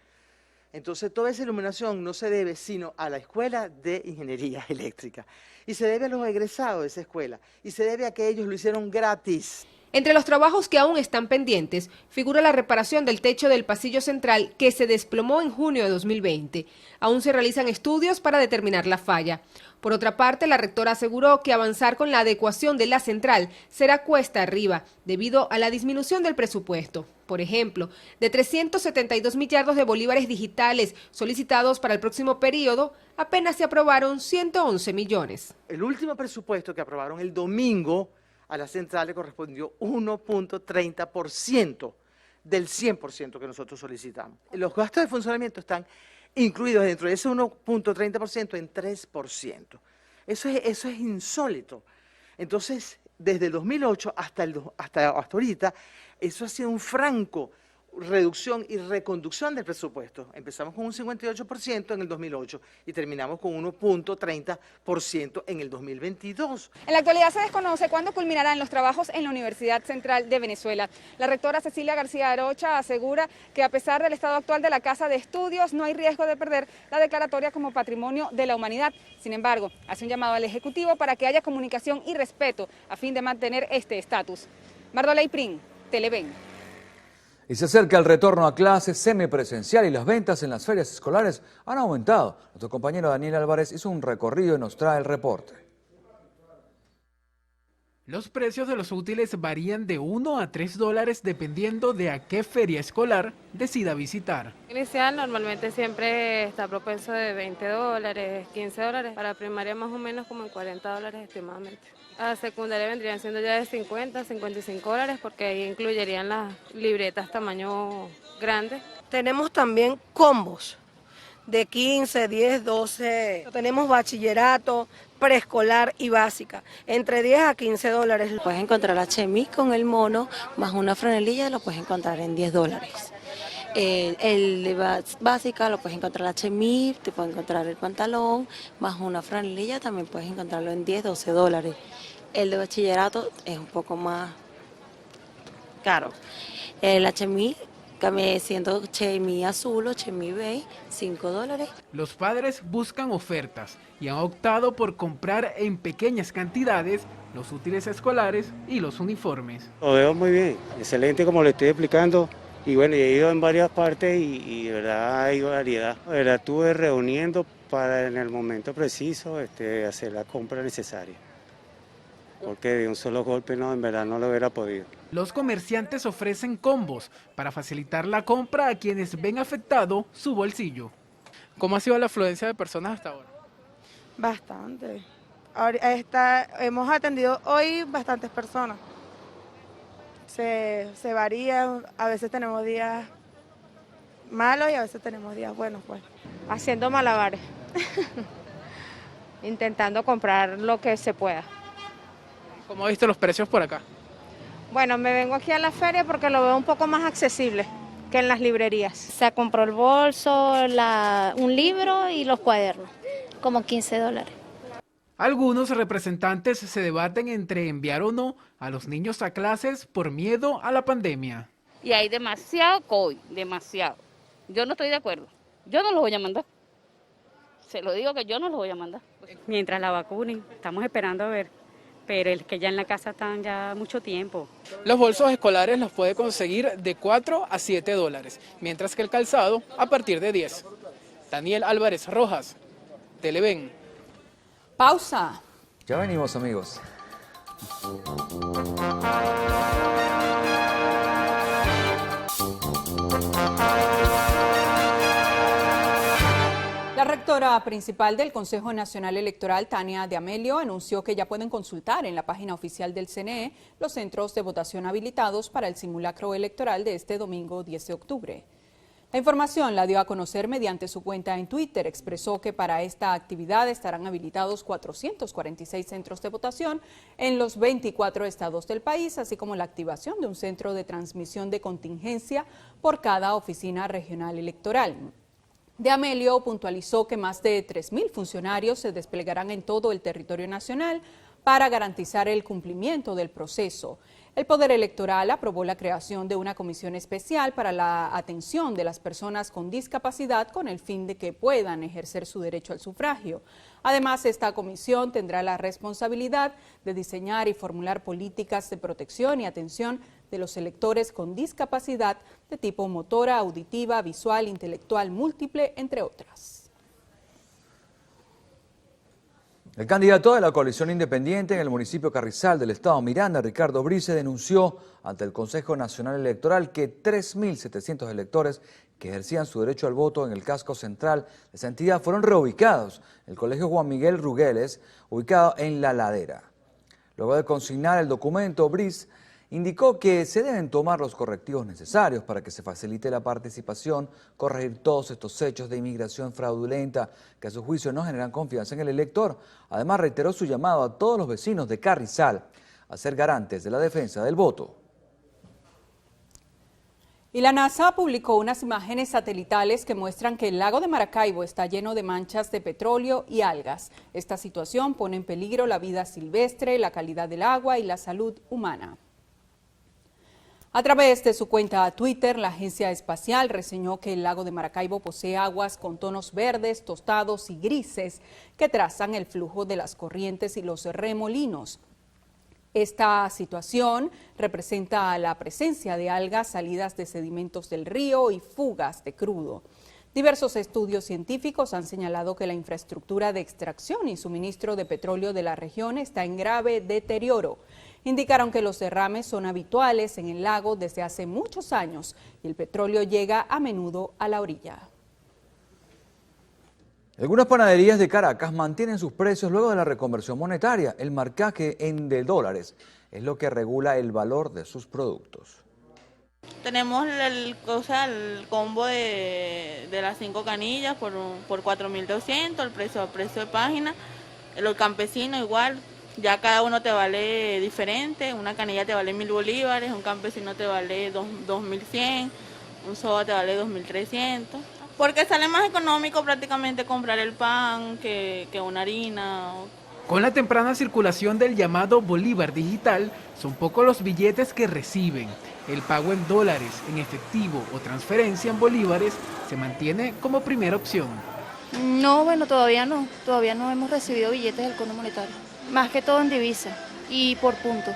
Entonces, toda esa iluminación no se debe sino a la Escuela de Ingeniería Eléctrica y se debe a los egresados de esa escuela y se debe a que ellos lo hicieron gratis. Entre los trabajos que aún están pendientes figura la reparación del techo del pasillo central que se desplomó en junio de 2020. Aún se realizan estudios para determinar la falla. Por otra parte, la rectora aseguró que avanzar con la adecuación de la central será cuesta arriba debido a la disminución del presupuesto. Por ejemplo, de 372 millardos de bolívares digitales solicitados para el próximo periodo, apenas se aprobaron 111 millones. El último presupuesto que aprobaron el domingo a la central le correspondió 1.30% del 100% que nosotros solicitamos. Los gastos de funcionamiento están incluidos dentro de ese 1.30% en 3%. Eso es insólito. Entonces, desde el 2008 hasta ahorita, eso ha sido un franco reducción y reconducción del presupuesto. Empezamos con un 58% en el 2008 y terminamos con 1.30% en el 2022. En la actualidad se desconoce cuándo culminarán los trabajos en la Universidad Central de Venezuela. La rectora Cecilia García Arocha asegura que a pesar del estado actual de la Casa de Estudios, no hay riesgo de perder la declaratoria como Patrimonio de la Humanidad. Sin embargo, hace un llamado al Ejecutivo para que haya comunicación y respeto a fin de mantener este estatus. Mardolay Prin, Televen. Y se acerca el retorno a clases semipresencial y las ventas en las ferias escolares han aumentado. Nuestro compañero Daniel Álvarez hizo un recorrido y nos trae el reporte. Los precios de los útiles varían de $1 a $3 dependiendo de a qué feria escolar decida visitar. Inicial normalmente siempre está propenso de $20, $15, para primaria más o menos como en $40 estimadamente. A secundaria vendrían siendo ya de $50, $55 porque ahí incluirían las libretas tamaño grande. Tenemos también combos de 15, 10, 12. Tenemos bachillerato, preescolar y básica, entre $10 a $15. Puedes encontrar la chemis con el mono más una franelilla, lo puedes encontrar en $10. El de básica lo puedes encontrar en la Chemir, te puedes encontrar el pantalón, más una franelilla, también puedes encontrarlo en 10, 12 dólares. El de bachillerato es un poco más caro. La Chemir, siendo Chemir azul o Chemir beige, 5 dólares. Los padres buscan ofertas y han optado por comprar en pequeñas cantidades los útiles escolares y los uniformes. Lo veo muy bien, excelente como le estoy explicando. Y bueno, he ido en varias partes y de verdad hay variedad. De verdad estuve reuniendo para en el momento preciso hacer la compra necesaria. Porque de un solo golpe no, en verdad no lo hubiera podido. Los comerciantes ofrecen combos para facilitar la compra a quienes ven afectado su bolsillo. ¿Cómo ha sido la afluencia de personas hasta ahora? Bastante. Hemos atendido hoy bastantes personas. Se varía, a veces tenemos días malos y a veces tenemos días buenos, pues. Haciendo malabares, intentando comprar lo que se pueda. ¿Cómo ha visto los precios por acá? Bueno, me vengo aquí a la feria porque lo veo un poco más accesible que en las librerías. Se compró el bolso, un libro y los cuadernos, como 15 dólares. Algunos representantes se debaten entre enviar o no a los niños a clases por miedo a la pandemia. Y hay demasiado COVID, demasiado. Yo no estoy de acuerdo. Yo no los voy a mandar. Se lo digo que yo no los voy a mandar. Mientras la vacunen, estamos esperando a ver. Pero es que ya en la casa están ya mucho tiempo. Los bolsos escolares los puede conseguir de 4 a 7 dólares, mientras que el calzado a partir de 10. Daniel Álvarez Rojas, Televen. Pausa. Ya venimos, amigos. La rectora principal del Consejo Nacional Electoral, Tania de Amelio, anunció que ya pueden consultar en la página oficial del CNE los centros de votación habilitados para el simulacro electoral de este domingo 10 de octubre. La información la dio a conocer mediante su cuenta en Twitter. Expresó que para esta actividad estarán habilitados 446 centros de votación en los 24 estados del país, así como la activación de un centro de transmisión de contingencia por cada oficina regional electoral. De Amelio puntualizó que más de 3.000 funcionarios se desplegarán en todo el territorio nacional para garantizar el cumplimiento del proceso. El Poder Electoral aprobó la creación de una comisión especial para la atención de las personas con discapacidad con el fin de que puedan ejercer su derecho al sufragio. Además, esta comisión tendrá la responsabilidad de diseñar y formular políticas de protección y atención de los electores con discapacidad de tipo motora, auditiva, visual, intelectual, múltiple, entre otras. El candidato de la coalición independiente en el municipio Carrizal del estado Miranda, Ricardo Brice, denunció ante el Consejo Nacional Electoral que 3.700 electores que ejercían su derecho al voto en el casco central de esa entidad fueron reubicados en el Colegio Juan Miguel Rugeles, ubicado en La Ladera. Luego de consignar el documento, Brice indicó que se deben tomar los correctivos necesarios para que se facilite la participación, corregir todos estos hechos de inmigración fraudulenta que a su juicio no generan confianza en el elector. Además, reiteró su llamado a todos los vecinos de Carrizal a ser garantes de la defensa del voto. Y la NASA publicó unas imágenes satelitales que muestran que el lago de Maracaibo está lleno de manchas de petróleo y algas. Esta situación pone en peligro la vida silvestre, la calidad del agua y la salud humana. A través de su cuenta Twitter, la agencia espacial reseñó que el lago de Maracaibo posee aguas con tonos verdes, tostados y grises que trazan el flujo de las corrientes y los remolinos. Esta situación representa la presencia de algas salidas de sedimentos del río y fugas de crudo. Diversos estudios científicos han señalado que la infraestructura de extracción y suministro de petróleo de la región está en grave deterioro. Indicaron que los derrames son habituales en el lago desde hace muchos años y el petróleo llega a menudo a la orilla. Algunas panaderías de Caracas mantienen sus precios luego de la reconversión monetaria. El marcaje en de dólares es lo que regula el valor de sus productos. Tenemos el combo de las 5 canillas por 4.200, el precio de página. El campesino igual, ya cada uno te vale diferente. Una canilla te vale 1.000 bolívares, un campesino te vale 2.100, Un soda te vale 2.300. Porque sale más económico prácticamente comprar el pan que una harina. Con la temprana circulación del llamado Bolívar digital, son pocos los billetes que reciben. El pago en dólares, en efectivo o transferencia en bolívares se mantiene como primera opción. No, bueno, todavía no hemos recibido billetes del Fondo Monetario, más que todo en divisa y por punto.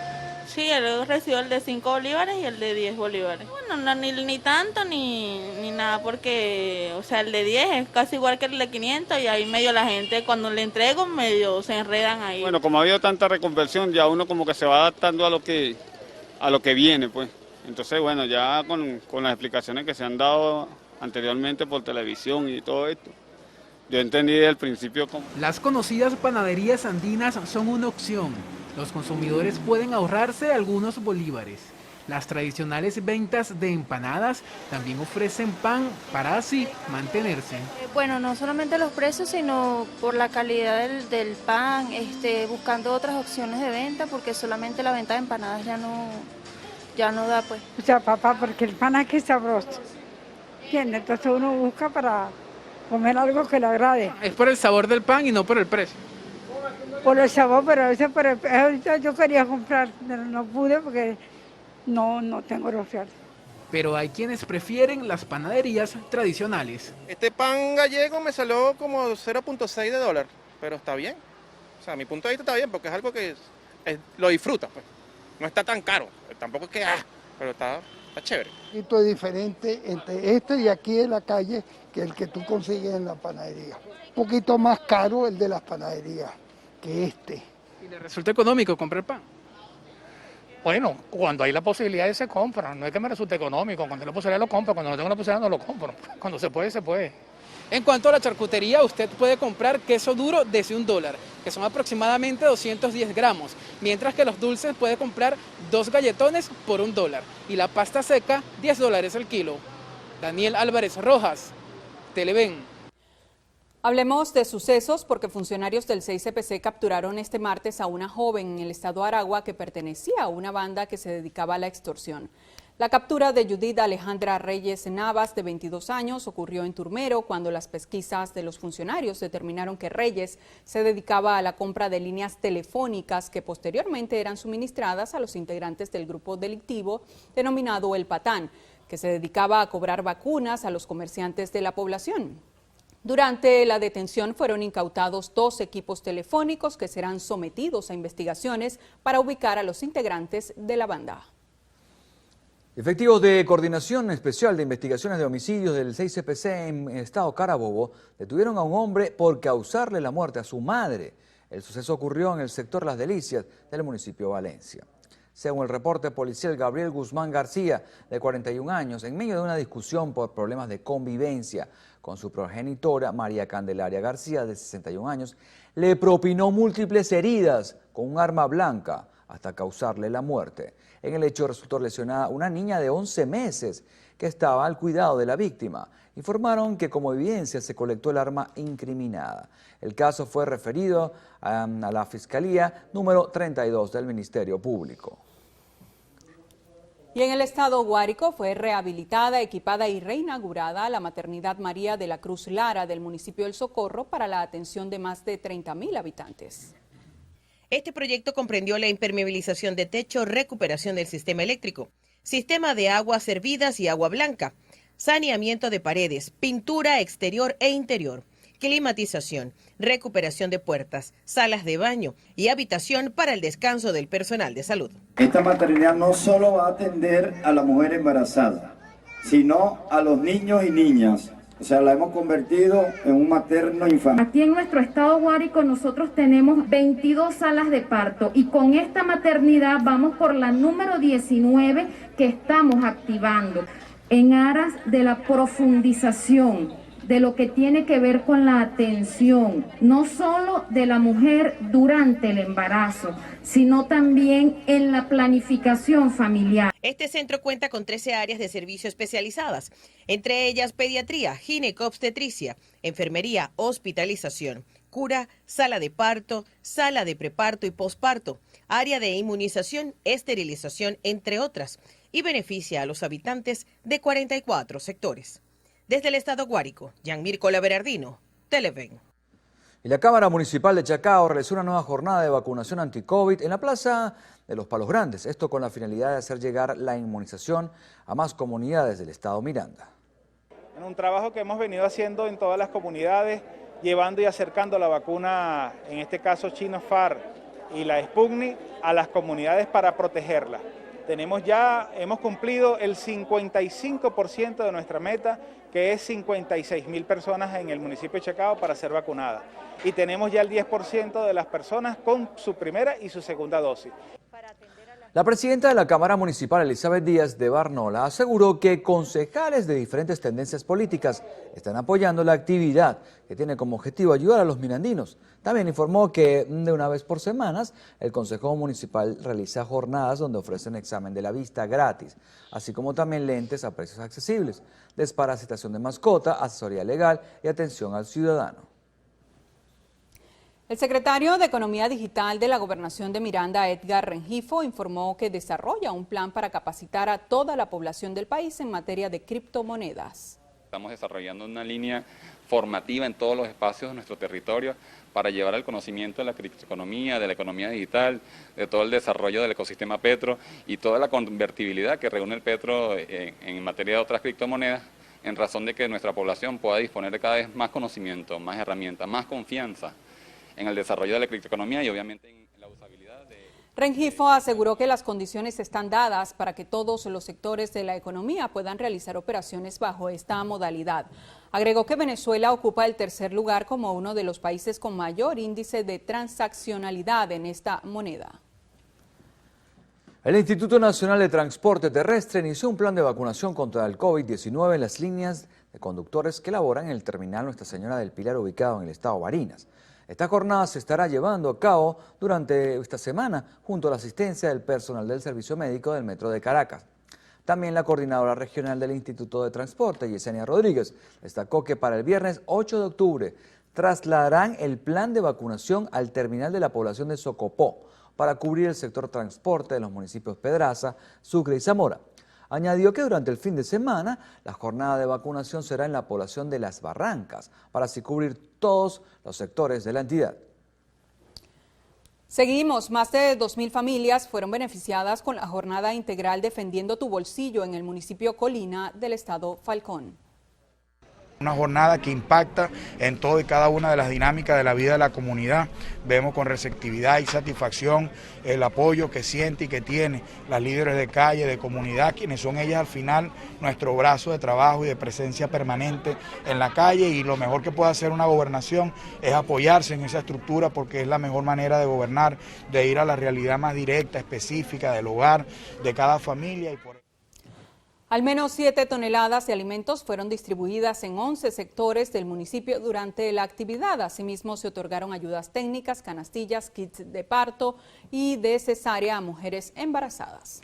Sí, yo recibo el de 5 bolívares y el de 10 bolívares. Bueno, no, ni tanto ni nada, porque, o sea, el de 10 es casi igual que el de 500 y ahí medio la gente, cuando le entrego, medio se enredan ahí. Bueno, como ha habido tanta reconversión, ya uno como que se va adaptando a lo que viene, pues. Entonces, bueno, ya con las explicaciones que se han dado anteriormente por televisión y todo esto, yo entendí desde el principio como... Las conocidas panaderías andinas son una opción. Los consumidores pueden ahorrarse algunos bolívares. Las tradicionales ventas de empanadas también ofrecen pan para así mantenerse. Bueno, no solamente los precios, sino por la calidad del pan, buscando otras opciones de venta, porque solamente la venta de empanadas ya no da, pues. O sea, papá, porque el pan aquí es sabroso, ¿entiendes? Entonces uno busca para comer algo que le agrade. Es por el sabor del pan y no por el precio. Por el sabor, pero a veces yo quería comprar, pero no pude porque no tengo la oferta. Pero hay quienes prefieren las panaderías tradicionales. Este pan gallego me salió como 0.6 de dólar, pero está bien. O sea, a mi punto de vista está bien porque es algo que lo disfruta, pues. No está tan caro, tampoco es que, pero está chévere. Esto es diferente entre este de aquí de la calle que el que tú consigues en la panadería. Un poquito más caro el de las panaderías que este. ¿Y le resulta económico comprar pan? Bueno, cuando hay la posibilidad se compra, no es que me resulte económico, cuando hay la posibilidad lo compro, cuando no tengo la posibilidad no lo compro, cuando se puede, se puede. En cuanto a la charcutería, usted puede comprar queso duro desde $1, que son aproximadamente 210 gramos, mientras que los dulces puede comprar 2 galletones por $1 y la pasta seca $10 el kilo. Daniel Álvarez Rojas, Televen. Hablemos de sucesos porque funcionarios del 6CPC capturaron este martes a una joven en el estado Aragua que pertenecía a una banda que se dedicaba a la extorsión. La captura de Judith Alejandra Reyes Navas, de 22 años, ocurrió en Turmero cuando las pesquisas de los funcionarios determinaron que Reyes se dedicaba a la compra de líneas telefónicas que posteriormente eran suministradas a los integrantes del grupo delictivo denominado El Patán, que se dedicaba a cobrar vacunas a los comerciantes de la población. Durante la detención fueron incautados 2 equipos telefónicos que serán sometidos a investigaciones para ubicar a los integrantes de la banda. Efectivos de Coordinación Especial de Investigaciones de Homicidios del 6CPC en el estado Carabobo detuvieron a un hombre por causarle la muerte a su madre. El suceso ocurrió en el sector Las Delicias del municipio de Valencia. Según el reporte policial, Gabriel Guzmán García, de 41 años, en medio de una discusión por problemas de convivencia con su progenitora, María Candelaria García, de 61 años, le propinó múltiples heridas con un arma blanca hasta causarle la muerte. En el hecho resultó lesionada una niña de 11 meses que estaba al cuidado de la víctima. Informaron que como evidencia se colectó el arma incriminada. El caso fue referido a la Fiscalía número 32 del Ministerio Público. Y en el estado Guárico fue rehabilitada, equipada y reinaugurada la Maternidad María de la Cruz Lara del municipio del Socorro para la atención de más de 30,000 habitantes. Este proyecto comprendió la impermeabilización de techo, recuperación del sistema eléctrico, sistema de aguas servidas y agua blanca, saneamiento de paredes, pintura exterior e interior, climatización, recuperación de puertas, salas de baño y habitación para el descanso del personal de salud. Esta maternidad no solo va a atender a la mujer embarazada, sino a los niños y niñas. O sea, la hemos convertido en un materno infantil. Aquí en nuestro estado Guárico nosotros tenemos 22 salas de parto y con esta maternidad vamos por la número 19 que estamos activando en aras de la profundización de lo que tiene que ver con la atención, no solo de la mujer durante el embarazo, sino también en la planificación familiar. Este centro cuenta con 13 áreas de servicio especializadas, entre ellas pediatría, ginecobstetricia, enfermería, hospitalización, cura, sala de parto, sala de preparto y posparto, área de inmunización, esterilización, entre otras, y beneficia a los habitantes de 44 sectores. Desde el estado Guárico, Yanmircola Berardino, Televen. Y la Cámara Municipal de Chacao realizó una nueva jornada de vacunación anti-COVID en la Plaza de los Palos Grandes, esto con la finalidad de hacer llegar la inmunización a más comunidades del estado Miranda. En un trabajo que hemos venido haciendo en todas las comunidades, llevando y acercando la vacuna, en este caso Sinopharm y la Sputnik, a las comunidades para protegerlas. Hemos cumplido el 55% de nuestra meta, que es 56.000 personas en el municipio de Chacao para ser vacunadas. Y tenemos ya el 10% de las personas con su primera y su segunda dosis. La presidenta de la Cámara Municipal, Elizabeth Díaz de Barnola, aseguró que concejales de diferentes tendencias políticas están apoyando la actividad que tiene como objetivo ayudar a los mirandinos. También informó que de una vez por semanas el Consejo Municipal realiza jornadas donde ofrecen examen de la vista gratis, así como también lentes a precios accesibles, desparasitación de mascota, asesoría legal y atención al ciudadano. El secretario de Economía Digital de la Gobernación de Miranda, Edgar Rengifo, informó que desarrolla un plan para capacitar a toda la población del país en materia de criptomonedas. Estamos desarrollando una línea formativa en todos los espacios de nuestro territorio para llevar el conocimiento de la criptoeconomía, de la economía digital, de todo el desarrollo del ecosistema Petro y toda la convertibilidad que reúne el Petro en materia de otras criptomonedas, en razón de que nuestra población pueda disponer de cada vez más conocimiento, más herramientas, más confianza en el desarrollo de la criptoeconomía y obviamente en la usabilidad de... Rengifo aseguró que las condiciones están dadas para que todos los sectores de la economía puedan realizar operaciones bajo esta modalidad. Agregó que Venezuela ocupa el tercer lugar como uno de los países con mayor índice de transaccionalidad en esta moneda. El Instituto Nacional de Transporte Terrestre inició un plan de vacunación contra el COVID-19 en las líneas de conductores que laboran en el terminal Nuestra Señora del Pilar ubicado en el estado Barinas. Esta jornada se estará llevando a cabo durante esta semana junto a la asistencia del personal del Servicio Médico del Metro de Caracas. También la coordinadora regional del Instituto de Transporte, Yesenia Rodríguez, destacó que para el viernes 8 de octubre trasladarán el plan de vacunación al terminal de la población de Socopó para cubrir el sector transporte de los municipios Pedraza, Sucre y Zamora. Añadió que durante el fin de semana la jornada de vacunación será en la población de Las Barrancas, para así cubrir todos los sectores de la entidad. Seguimos, más de 2.000 familias fueron beneficiadas con la jornada integral Defendiendo tu Bolsillo en el municipio Colina del estado Falcón. Una jornada que impacta en todo y cada una de las dinámicas de la vida de la comunidad. Vemos con receptividad y satisfacción el apoyo que siente y que tiene las líderes de calle, de comunidad, quienes son ellas al final nuestro brazo de trabajo y de presencia permanente en la calle, y lo mejor que puede hacer una gobernación es apoyarse en esa estructura, porque es la mejor manera de gobernar, de ir a la realidad más directa, específica del hogar, de cada familia. Al menos 7 toneladas de alimentos fueron distribuidas en 11 sectores del municipio durante la actividad. Asimismo, se otorgaron ayudas técnicas, canastillas, kits de parto y de cesárea a mujeres embarazadas.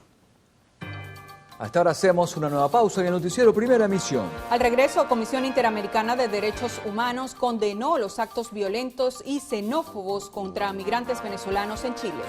Hasta ahora hacemos una nueva pausa en el noticiero Primera Emisión. Al regreso, Comisión Interamericana de Derechos Humanos condenó los actos violentos y xenófobos contra migrantes venezolanos en Chile.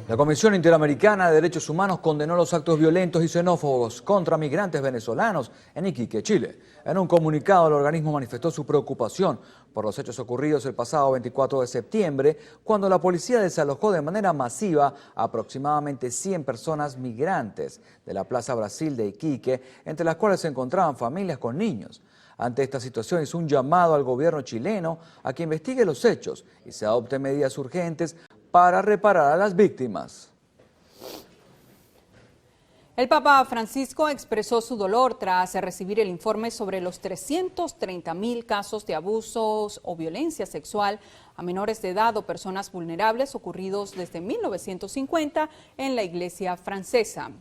La Comisión Interamericana de Derechos Humanos condenó los actos violentos y xenófobos contra migrantes venezolanos en Iquique, Chile. En un comunicado, el organismo manifestó su preocupación por los hechos ocurridos el pasado 24 de septiembre, cuando la policía desalojó de manera masiva a aproximadamente 100 personas migrantes de la Plaza Brasil de Iquique, entre las cuales se encontraban familias con niños. Ante esta situación hizo un llamado al gobierno chileno a que investigue los hechos y se adopten medidas urgentes para reparar a las víctimas. El Papa Francisco expresó su dolor tras recibir el informe sobre los 330.000 casos de abusos o violencia sexual a menores de edad o personas vulnerables ocurridos desde 1950 en la Iglesia francesa.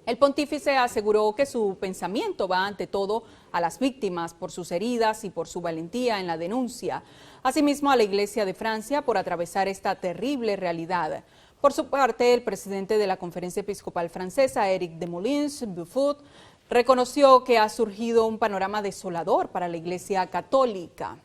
El pontífice aseguró que su pensamiento va ante todo a las víctimas por sus heridas y por su valentía en la denuncia. Asimismo, a la Iglesia de Francia por atravesar esta terrible realidad. Por su parte, el presidente de la Conferencia Episcopal Francesa, Éric de Molins-Beaufort, reconoció que ha surgido un panorama desolador para la Iglesia Católica.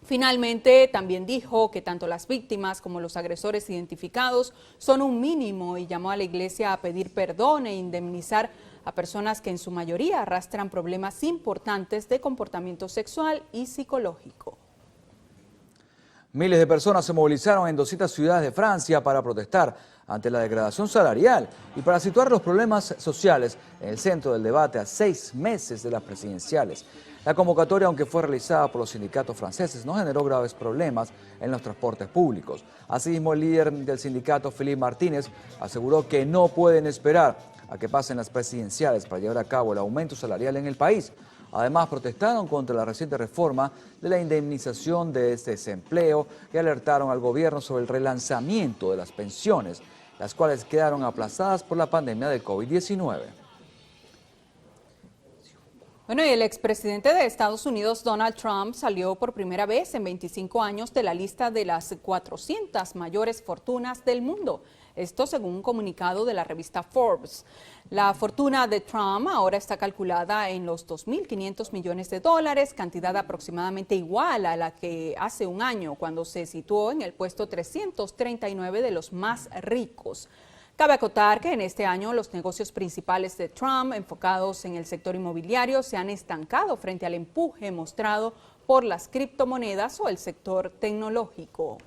Finalmente, también dijo que tanto las víctimas como los agresores identificados son un mínimo y llamó a la Iglesia a pedir perdón e indemnizar a personas que en su mayoría arrastran problemas importantes de comportamiento sexual y psicológico. Miles de personas se movilizaron en 200 ciudades de Francia para protestar ante la degradación salarial y para situar los problemas sociales en el centro del debate a 6 meses de las presidenciales. La convocatoria, aunque fue realizada por los sindicatos franceses, no generó graves problemas en los transportes públicos. Asimismo, el líder del sindicato, Philippe Martínez, aseguró que no pueden esperar a que pasen las presidenciales para llevar a cabo el aumento salarial en el país. Además, protestaron contra la reciente reforma de la indemnización de desempleo y alertaron al gobierno sobre el relanzamiento de las pensiones, las cuales quedaron aplazadas por la pandemia del COVID-19. Bueno, y el expresidente de Estados Unidos, Donald Trump, salió por primera vez en 25 años de la lista de las 400 mayores fortunas del mundo. Esto según un comunicado de la revista Forbes. La fortuna de Trump ahora está calculada en los 2.500 millones de dólares, cantidad aproximadamente igual a la que hace un año, cuando se situó en el puesto 339 de los más ricos. Cabe acotar que en este año los negocios principales de Trump, enfocados en el sector inmobiliario, se han estancado frente al empuje mostrado por las criptomonedas o el sector tecnológico.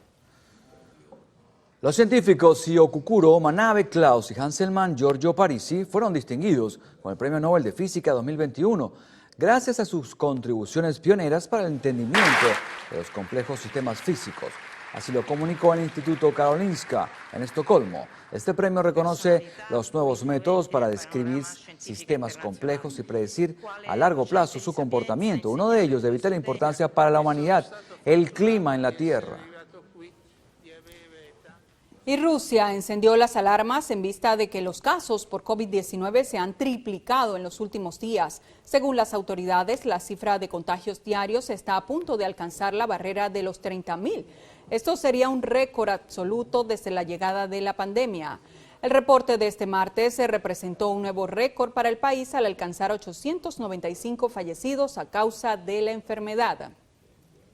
Los científicos Io Kukuro, Manabe Klaus y Hanselmann Giorgio Parisi fueron distinguidos con el Premio Nobel de Física 2021 gracias a sus contribuciones pioneras para el entendimiento de los complejos sistemas físicos. Así lo comunicó el Instituto Karolinska en Estocolmo. Este premio reconoce los nuevos métodos para describir sistemas complejos y predecir a largo plazo su comportamiento. Uno de ellos de vital importancia para la humanidad, el clima en la Tierra. Y Rusia encendió las alarmas en vista de que los casos por COVID-19 se han triplicado en los últimos días. Según las autoridades, la cifra de contagios diarios está a punto de alcanzar la barrera de los 30.000. Esto sería un récord absoluto desde la llegada de la pandemia. El reporte de este martes representó un nuevo récord para el país al alcanzar 895 fallecidos a causa de la enfermedad.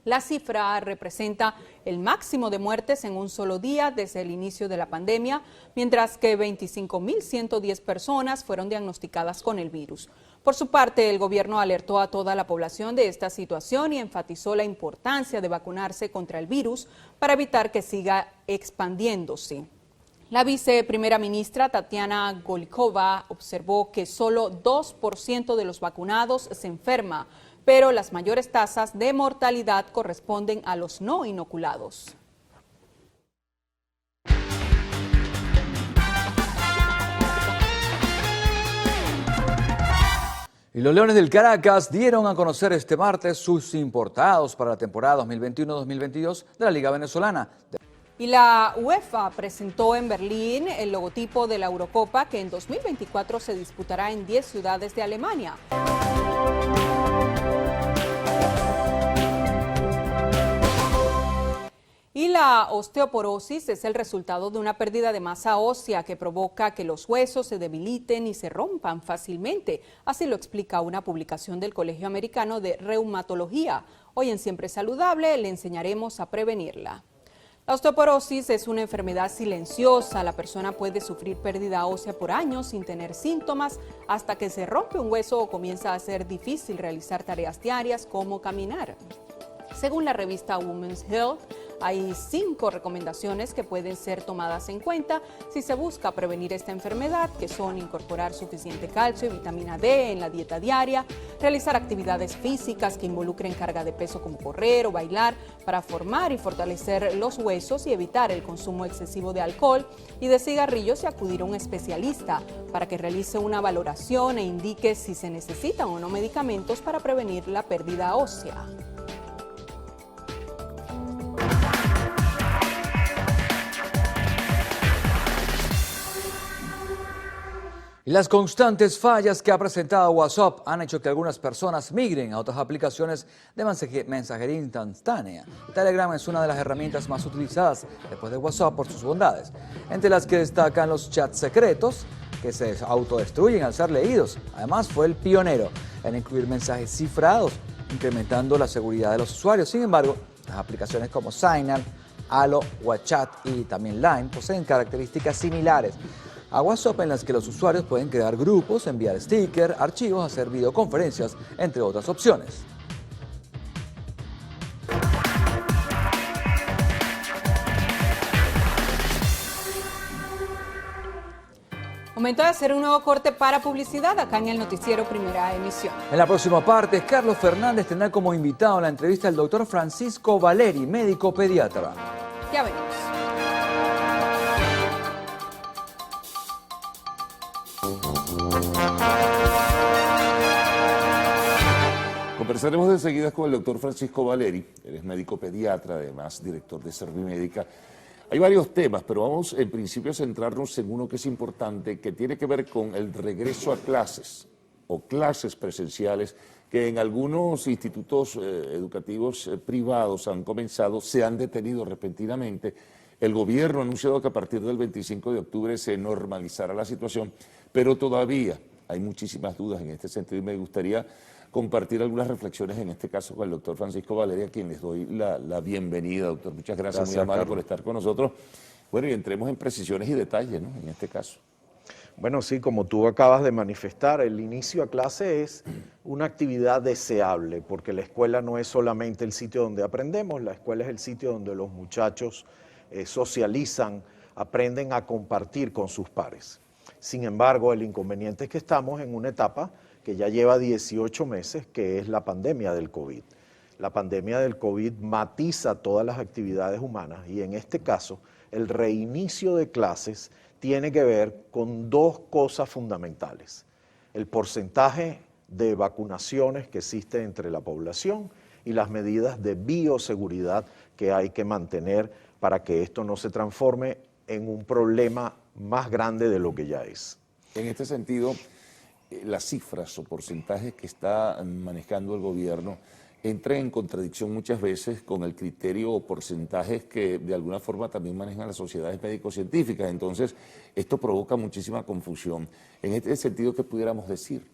La cifra representa el máximo de muertes en un solo día desde el inicio de la pandemia, mientras que 25.110 personas fueron diagnosticadas con el virus. Por su parte, el gobierno alertó a toda la población de esta situación y enfatizó la importancia de vacunarse contra el virus para evitar que siga expandiéndose. La viceprimera ministra Tatiana Golikova observó que solo 2% de los vacunados se enferma, pero las mayores tasas de mortalidad corresponden a los no inoculados. Y los Leones del Caracas dieron a conocer este martes sus importados para la temporada 2021-2022 de la Liga Venezolana. Y la UEFA presentó en Berlín el logotipo de la Eurocopa que en 2024 se disputará en 10 ciudades de Alemania. Y la osteoporosis es el resultado de una pérdida de masa ósea que provoca que los huesos se debiliten y se rompan fácilmente. Así lo explica una publicación del Colegio Americano de Reumatología. Hoy en Siempre Saludable le enseñaremos a prevenirla. La osteoporosis es una enfermedad silenciosa. La persona puede sufrir pérdida ósea por años sin tener síntomas hasta que se rompe un hueso o comienza a ser difícil realizar tareas diarias como caminar. Según la revista Women's Health, hay 5 recomendaciones que pueden ser tomadas en cuenta si se busca prevenir esta enfermedad, que son incorporar suficiente calcio y vitamina D en la dieta diaria, realizar actividades físicas que involucren carga de peso como correr o bailar para formar y fortalecer los huesos y evitar el consumo excesivo de alcohol y de cigarrillos y acudir a un especialista para que realice una valoración e indique si se necesitan o no medicamentos para prevenir la pérdida ósea. Y las constantes fallas que ha presentado WhatsApp han hecho que algunas personas migren a otras aplicaciones de mensajería instantánea. Telegram es una de las herramientas más utilizadas después de WhatsApp por sus bondades, entre las que destacan los chats secretos, que se autodestruyen al ser leídos. Además, fue el pionero en incluir mensajes cifrados, incrementando la seguridad de los usuarios. Sin embargo, las aplicaciones como Signal, Allo, WhatsApp y también Line poseen características similares a WhatsApp, en las que los usuarios pueden crear grupos, enviar stickers, archivos, hacer videoconferencias, entre otras opciones. Momento de hacer un nuevo corte para publicidad acá en el noticiero Primera Emisión. En la próxima parte, Carlos Fernández tendrá como invitado en la entrevista al doctor Francisco Valeri, médico pediatra. Ya venimos. Conversaremos enseguida con el doctor Francisco Valeri. Él es médico pediatra, además director de Servimédica. Hay varios temas, pero vamos en principio a centrarnos en uno que es importante, que tiene que ver con el regreso a clases o clases presenciales que en algunos institutos educativos privados han comenzado, se han detenido repentinamente. El gobierno ha anunciado que a partir del 25 de octubre se normalizará la situación, pero todavía hay muchísimas dudas en este sentido y me gustaría compartir algunas reflexiones, en este caso con el doctor Francisco Valeri, a quien les doy la bienvenida, doctor. Muchas gracias, muy amable por estar con nosotros. Bueno, y entremos en precisiones y detalles, ¿no?, en este caso. Bueno, sí, como tú acabas de manifestar, el inicio a clase es una actividad deseable, porque la escuela no es solamente el sitio donde aprendemos, la escuela es el sitio donde los muchachos socializan, aprenden a compartir con sus pares. Sin embargo, el inconveniente es que estamos en una etapa que ya lleva 18 meses, que es la pandemia del COVID. La pandemia del COVID matiza todas las actividades humanas y en este caso el reinicio de clases tiene que ver con dos cosas fundamentales: el porcentaje de vacunaciones que existe entre la población y las medidas de bioseguridad que hay que mantener para que esto no se transforme en un problema más grande de lo que ya es. En este sentido, las cifras o porcentajes que está manejando el gobierno entran en contradicción muchas veces con el criterio o porcentajes que de alguna forma también manejan las sociedades médico-científicas. Entonces, esto provoca muchísima confusión. En este sentido, ¿qué pudiéramos decir?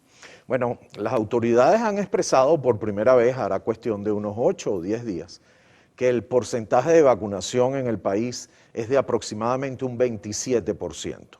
Bueno, las autoridades han expresado por primera vez, hará cuestión de unos 8 o 10 días, que el porcentaje de vacunación en el país es de aproximadamente un 27%.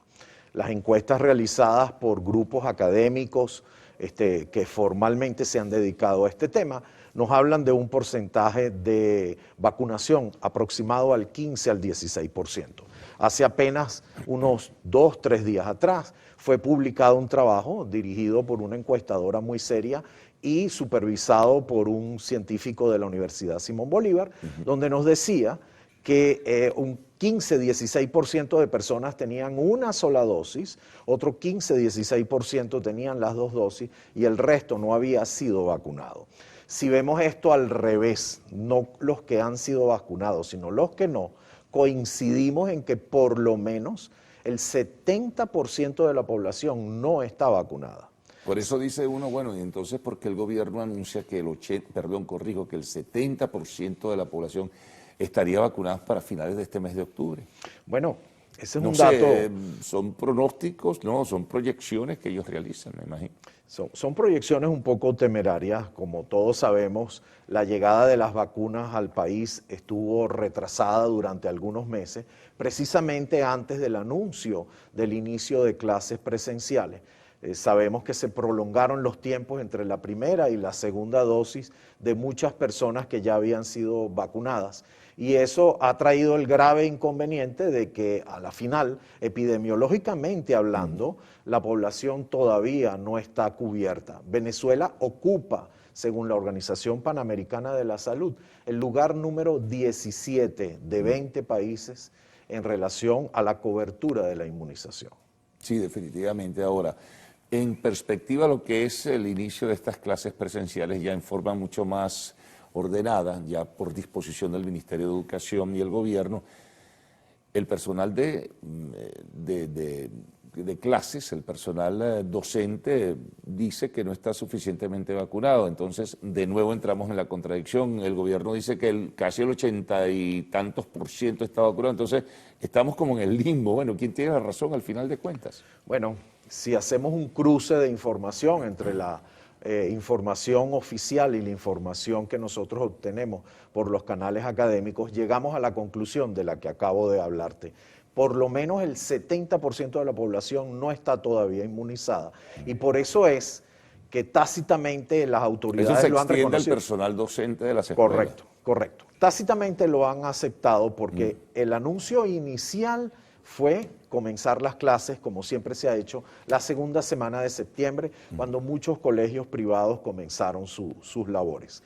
Las encuestas realizadas por grupos académicos que formalmente se han dedicado a este tema nos hablan de un porcentaje de vacunación aproximado al 15 al 16%. Hace apenas unos 2 o 3 días atrás fue publicado un trabajo dirigido por una encuestadora muy seria y supervisado por un científico de la Universidad Simón Bolívar, donde nos decía que un 15-16% de personas tenían una sola dosis, otro 15-16% tenían las 2 dosis y el resto no había sido vacunado. Si vemos esto al revés, no los que han sido vacunados, sino los que no, coincidimos en que por lo menos el 70% de la población no está vacunada. Por eso dice uno, bueno, y entonces, ¿por qué el gobierno anuncia que que el 70% de la población estaría vacunada para finales de este mes de octubre? Bueno, ese es no un sé, dato... son pronósticos, no, son proyecciones que ellos realizan, me imagino. Son proyecciones un poco temerarias. Como todos sabemos, la llegada de las vacunas al país estuvo retrasada durante algunos meses, precisamente antes del anuncio del inicio de clases presenciales. Sabemos que se prolongaron los tiempos entre la primera y la segunda dosis de muchas personas que ya habían sido vacunadas. Y eso ha traído el grave inconveniente de que a la final, epidemiológicamente hablando, la población todavía no está cubierta. Venezuela ocupa, según la Organización Panamericana de la Salud, el lugar número 17 de 20 países en relación a la cobertura de la inmunización. Sí, definitivamente. Ahora, en perspectiva lo que es el inicio de estas clases presenciales ya en forma mucho más ordenada, ya por disposición del Ministerio de Educación y el gobierno, el personal de de clases, el personal docente dice que no está suficientemente vacunado. Entonces, de nuevo entramos en la contradicción. El gobierno dice que casi el 80 y tantos % está vacunado. Entonces, estamos como en el limbo. Bueno, ¿quién tiene la razón al final de cuentas? Bueno, si hacemos un cruce de información entre la información oficial y la información que nosotros obtenemos por los canales académicos, llegamos a la conclusión de la que acabo de hablarte. Por lo menos el 70% de la población no está todavía inmunizada. Y por eso es que tácitamente las autoridades lo han reconocido. Eso se extiende al personal docente de las escuelas. Correcto, correcto. Tácitamente lo han aceptado porque el anuncio inicial fue comenzar las clases, como siempre se ha hecho, la segunda semana de septiembre, cuando muchos colegios privados comenzaron sus labores.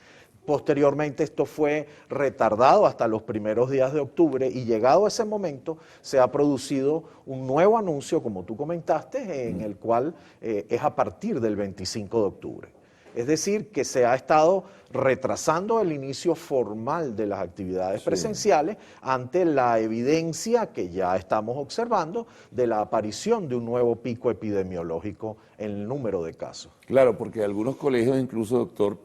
Posteriormente esto fue retardado hasta los primeros días de octubre y llegado a ese momento se ha producido un nuevo anuncio, como tú comentaste, en el cual es a partir del 25 de octubre. Es decir, que se ha estado retrasando el inicio formal de las actividades presenciales ante la evidencia que ya estamos observando de la aparición de un nuevo pico epidemiológico en el número de casos. Claro, porque algunos colegios incluso, doctor,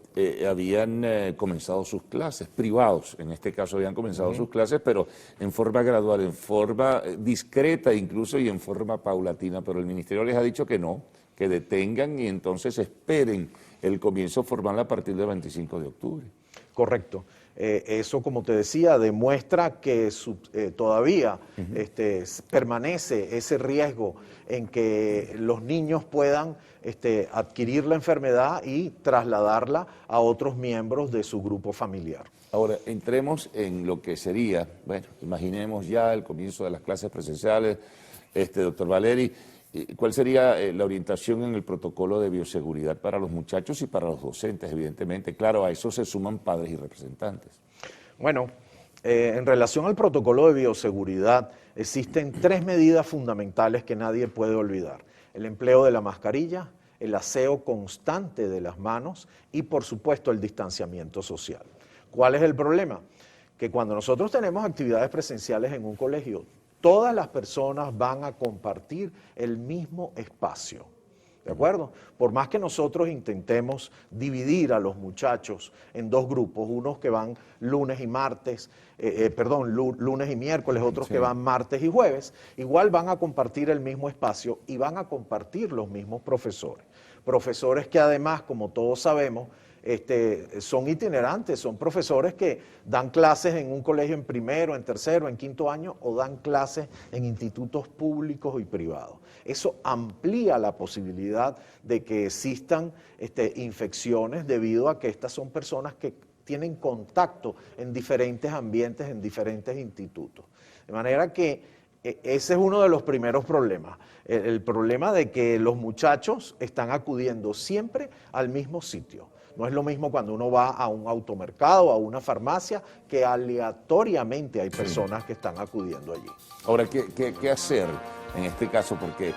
habían comenzado sus clases, privados en este caso habían comenzado sus clases, pero en forma gradual, en forma discreta incluso y en forma paulatina, pero el ministerio les ha dicho que no, que detengan y entonces esperen el comienzo formal a partir del 25 de octubre. Correcto. Eso, como te decía, demuestra que todavía permanece ese riesgo en que los niños puedan adquirir la enfermedad y trasladarla a otros miembros de su grupo familiar. Ahora, entremos en lo que sería, bueno, imaginemos ya el comienzo de las clases presenciales, doctor Valeri. ¿Cuál sería la orientación en el protocolo de bioseguridad para los muchachos y para los docentes, evidentemente? Claro, a eso se suman padres y representantes. Bueno, en relación al protocolo de bioseguridad, existen 3 medidas fundamentales que nadie puede olvidar. El empleo de la mascarilla, el aseo constante de las manos y, por supuesto, el distanciamiento social. ¿Cuál es el problema? Que cuando nosotros tenemos actividades presenciales en un colegio, todas las personas van a compartir el mismo espacio, ¿de acuerdo? Por más que nosotros intentemos dividir a los muchachos en 2 grupos, unos que van lunes y miércoles, otros que van martes y jueves, igual van a compartir el mismo espacio y van a compartir los mismos profesores. Profesores que además, como todos sabemos, son itinerantes, son profesores que dan clases en un colegio en primero, en tercero, en quinto año o dan clases en institutos públicos y privados. Eso amplía la posibilidad de que existan infecciones debido a que estas son personas que tienen contacto en diferentes ambientes, en diferentes institutos. De manera que ese es uno de los primeros problemas, el problema de que los muchachos están acudiendo siempre al mismo sitio. No es lo mismo cuando uno va a un automercado, a una farmacia, que aleatoriamente hay personas que están acudiendo allí. Ahora, ¿qué hacer en este caso? Porque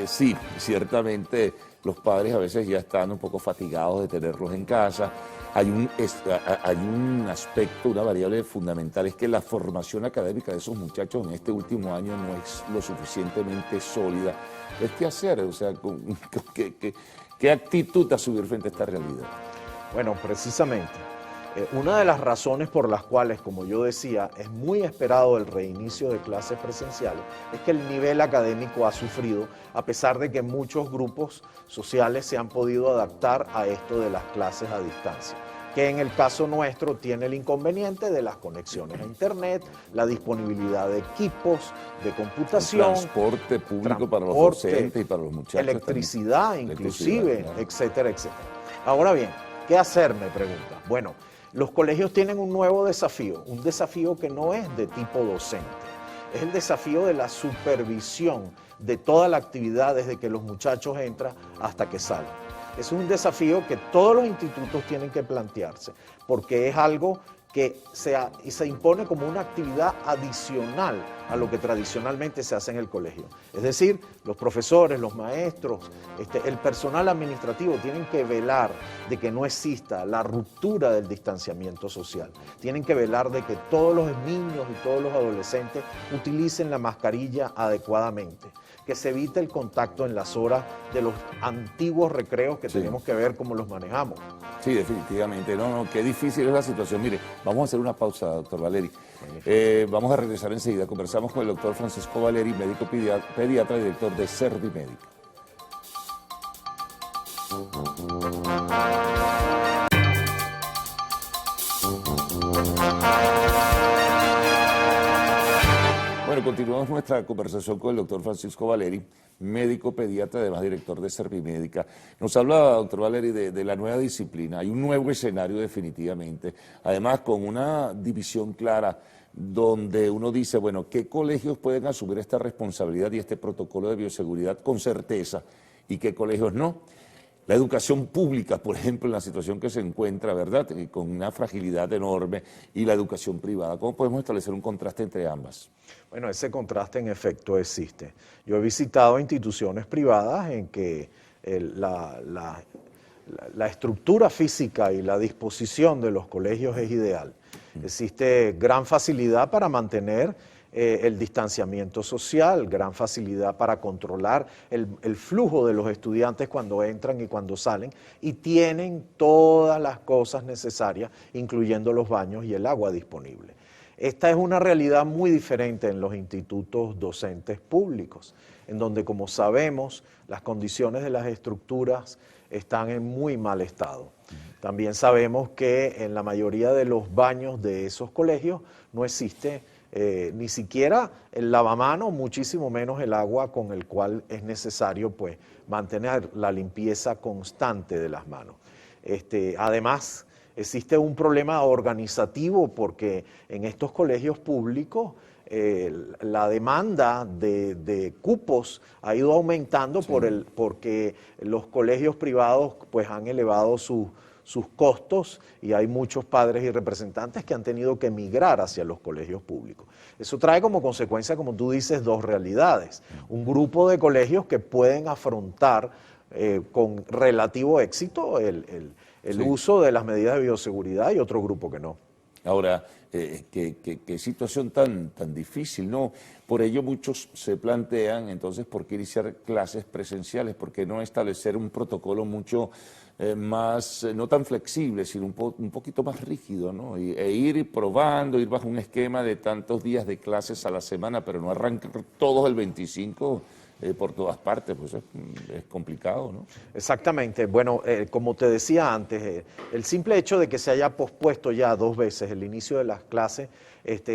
sí, ciertamente los padres a veces ya están un poco fatigados de tenerlos en casa. Hay un aspecto, una variable fundamental, es que la formación académica de esos muchachos en este último año no es lo suficientemente sólida. Entonces, ¿qué hacer? O sea, ¿qué actitud asumir frente a esta realidad? Bueno, precisamente, una de las razones por las cuales, como yo decía, es muy esperado el reinicio de clases presenciales es que el nivel académico ha sufrido, a pesar de que muchos grupos sociales se han podido adaptar a esto de las clases a distancia, que en el caso nuestro tiene el inconveniente de las conexiones a internet, la disponibilidad de equipos, de computación, transporte público para los docentes y para los muchachos, electricidad inclusive, etcétera, etcétera. Ahora bien, ¿qué hacer? Me pregunta. Bueno, los colegios tienen un nuevo desafío, un desafío que no es de tipo docente, es el desafío de la supervisión de toda la actividad desde que los muchachos entran hasta que salen. Es un desafío que todos los institutos tienen que plantearse, porque es algo que se impone como una actividad adicional a lo que tradicionalmente se hace en el colegio. Es decir, los profesores, los maestros, el personal administrativo tienen que velar de que no exista la ruptura del distanciamiento social. Tienen que velar de que todos los niños y todos los adolescentes utilicen la mascarilla adecuadamente, que se evite el contacto en las horas de los antiguos recreos que tenemos que ver cómo los manejamos. Sí, definitivamente. No, qué difícil es la situación. Mire, vamos a hacer una pausa, doctor Valeri. Vamos a regresar enseguida. Conversamos con el doctor Francisco Valeri, médico pediatra y director de Servimédica. Bueno, continuamos nuestra conversación con el doctor Francisco Valeri, médico pediatra, además director de Servimédica. Nos habla, doctor Valeri, de la nueva disciplina. Hay un nuevo escenario definitivamente, además con una división clara donde uno dice, bueno, ¿qué colegios pueden asumir esta responsabilidad y este protocolo de bioseguridad con certeza y qué colegios no? La educación pública, por ejemplo, en la situación que se encuentra, ¿verdad?, con una fragilidad enorme, y la educación privada. ¿Cómo podemos establecer un contraste entre ambas? Bueno, ese contraste en efecto existe. Yo he visitado instituciones privadas en que la estructura física y la disposición de los colegios es ideal. Existe gran facilidad para mantener el distanciamiento social, gran facilidad para controlar el flujo de los estudiantes cuando entran y cuando salen, y tienen todas las cosas necesarias, incluyendo los baños y el agua disponible. Esta es una realidad muy diferente en los institutos docentes públicos, en donde, como sabemos, las condiciones de las estructuras están en muy mal estado. También sabemos que en la mayoría de los baños de esos colegios no existe ni siquiera el lavamanos, muchísimo menos el agua con el cual es necesario pues mantener la limpieza constante de las manos. Además, existe un problema organizativo porque en estos colegios públicos la demanda de cupos ha ido aumentando porque los colegios privados pues han elevado sus costos, y hay muchos padres y representantes que han tenido que emigrar hacia los colegios públicos. Eso trae como consecuencia, como tú dices, dos realidades. Un grupo de colegios que pueden afrontar con relativo éxito el uso de las medidas de bioseguridad, y otro grupo que no. Ahora, qué situación tan difícil, ¿no? Por ello muchos se plantean, entonces, ¿por qué iniciar clases presenciales? ¿Por qué no establecer un protocolo mucho más, no tan flexible, sino un poquito más rígido, ¿no? E ir probando, ir bajo un esquema de tantos días de clases a la semana, pero no arrancar todos el 25 por todas partes, pues es complicado, ¿no? Exactamente. Bueno, como te decía antes, el simple hecho de que se haya pospuesto ya 2 veces el inicio de las clases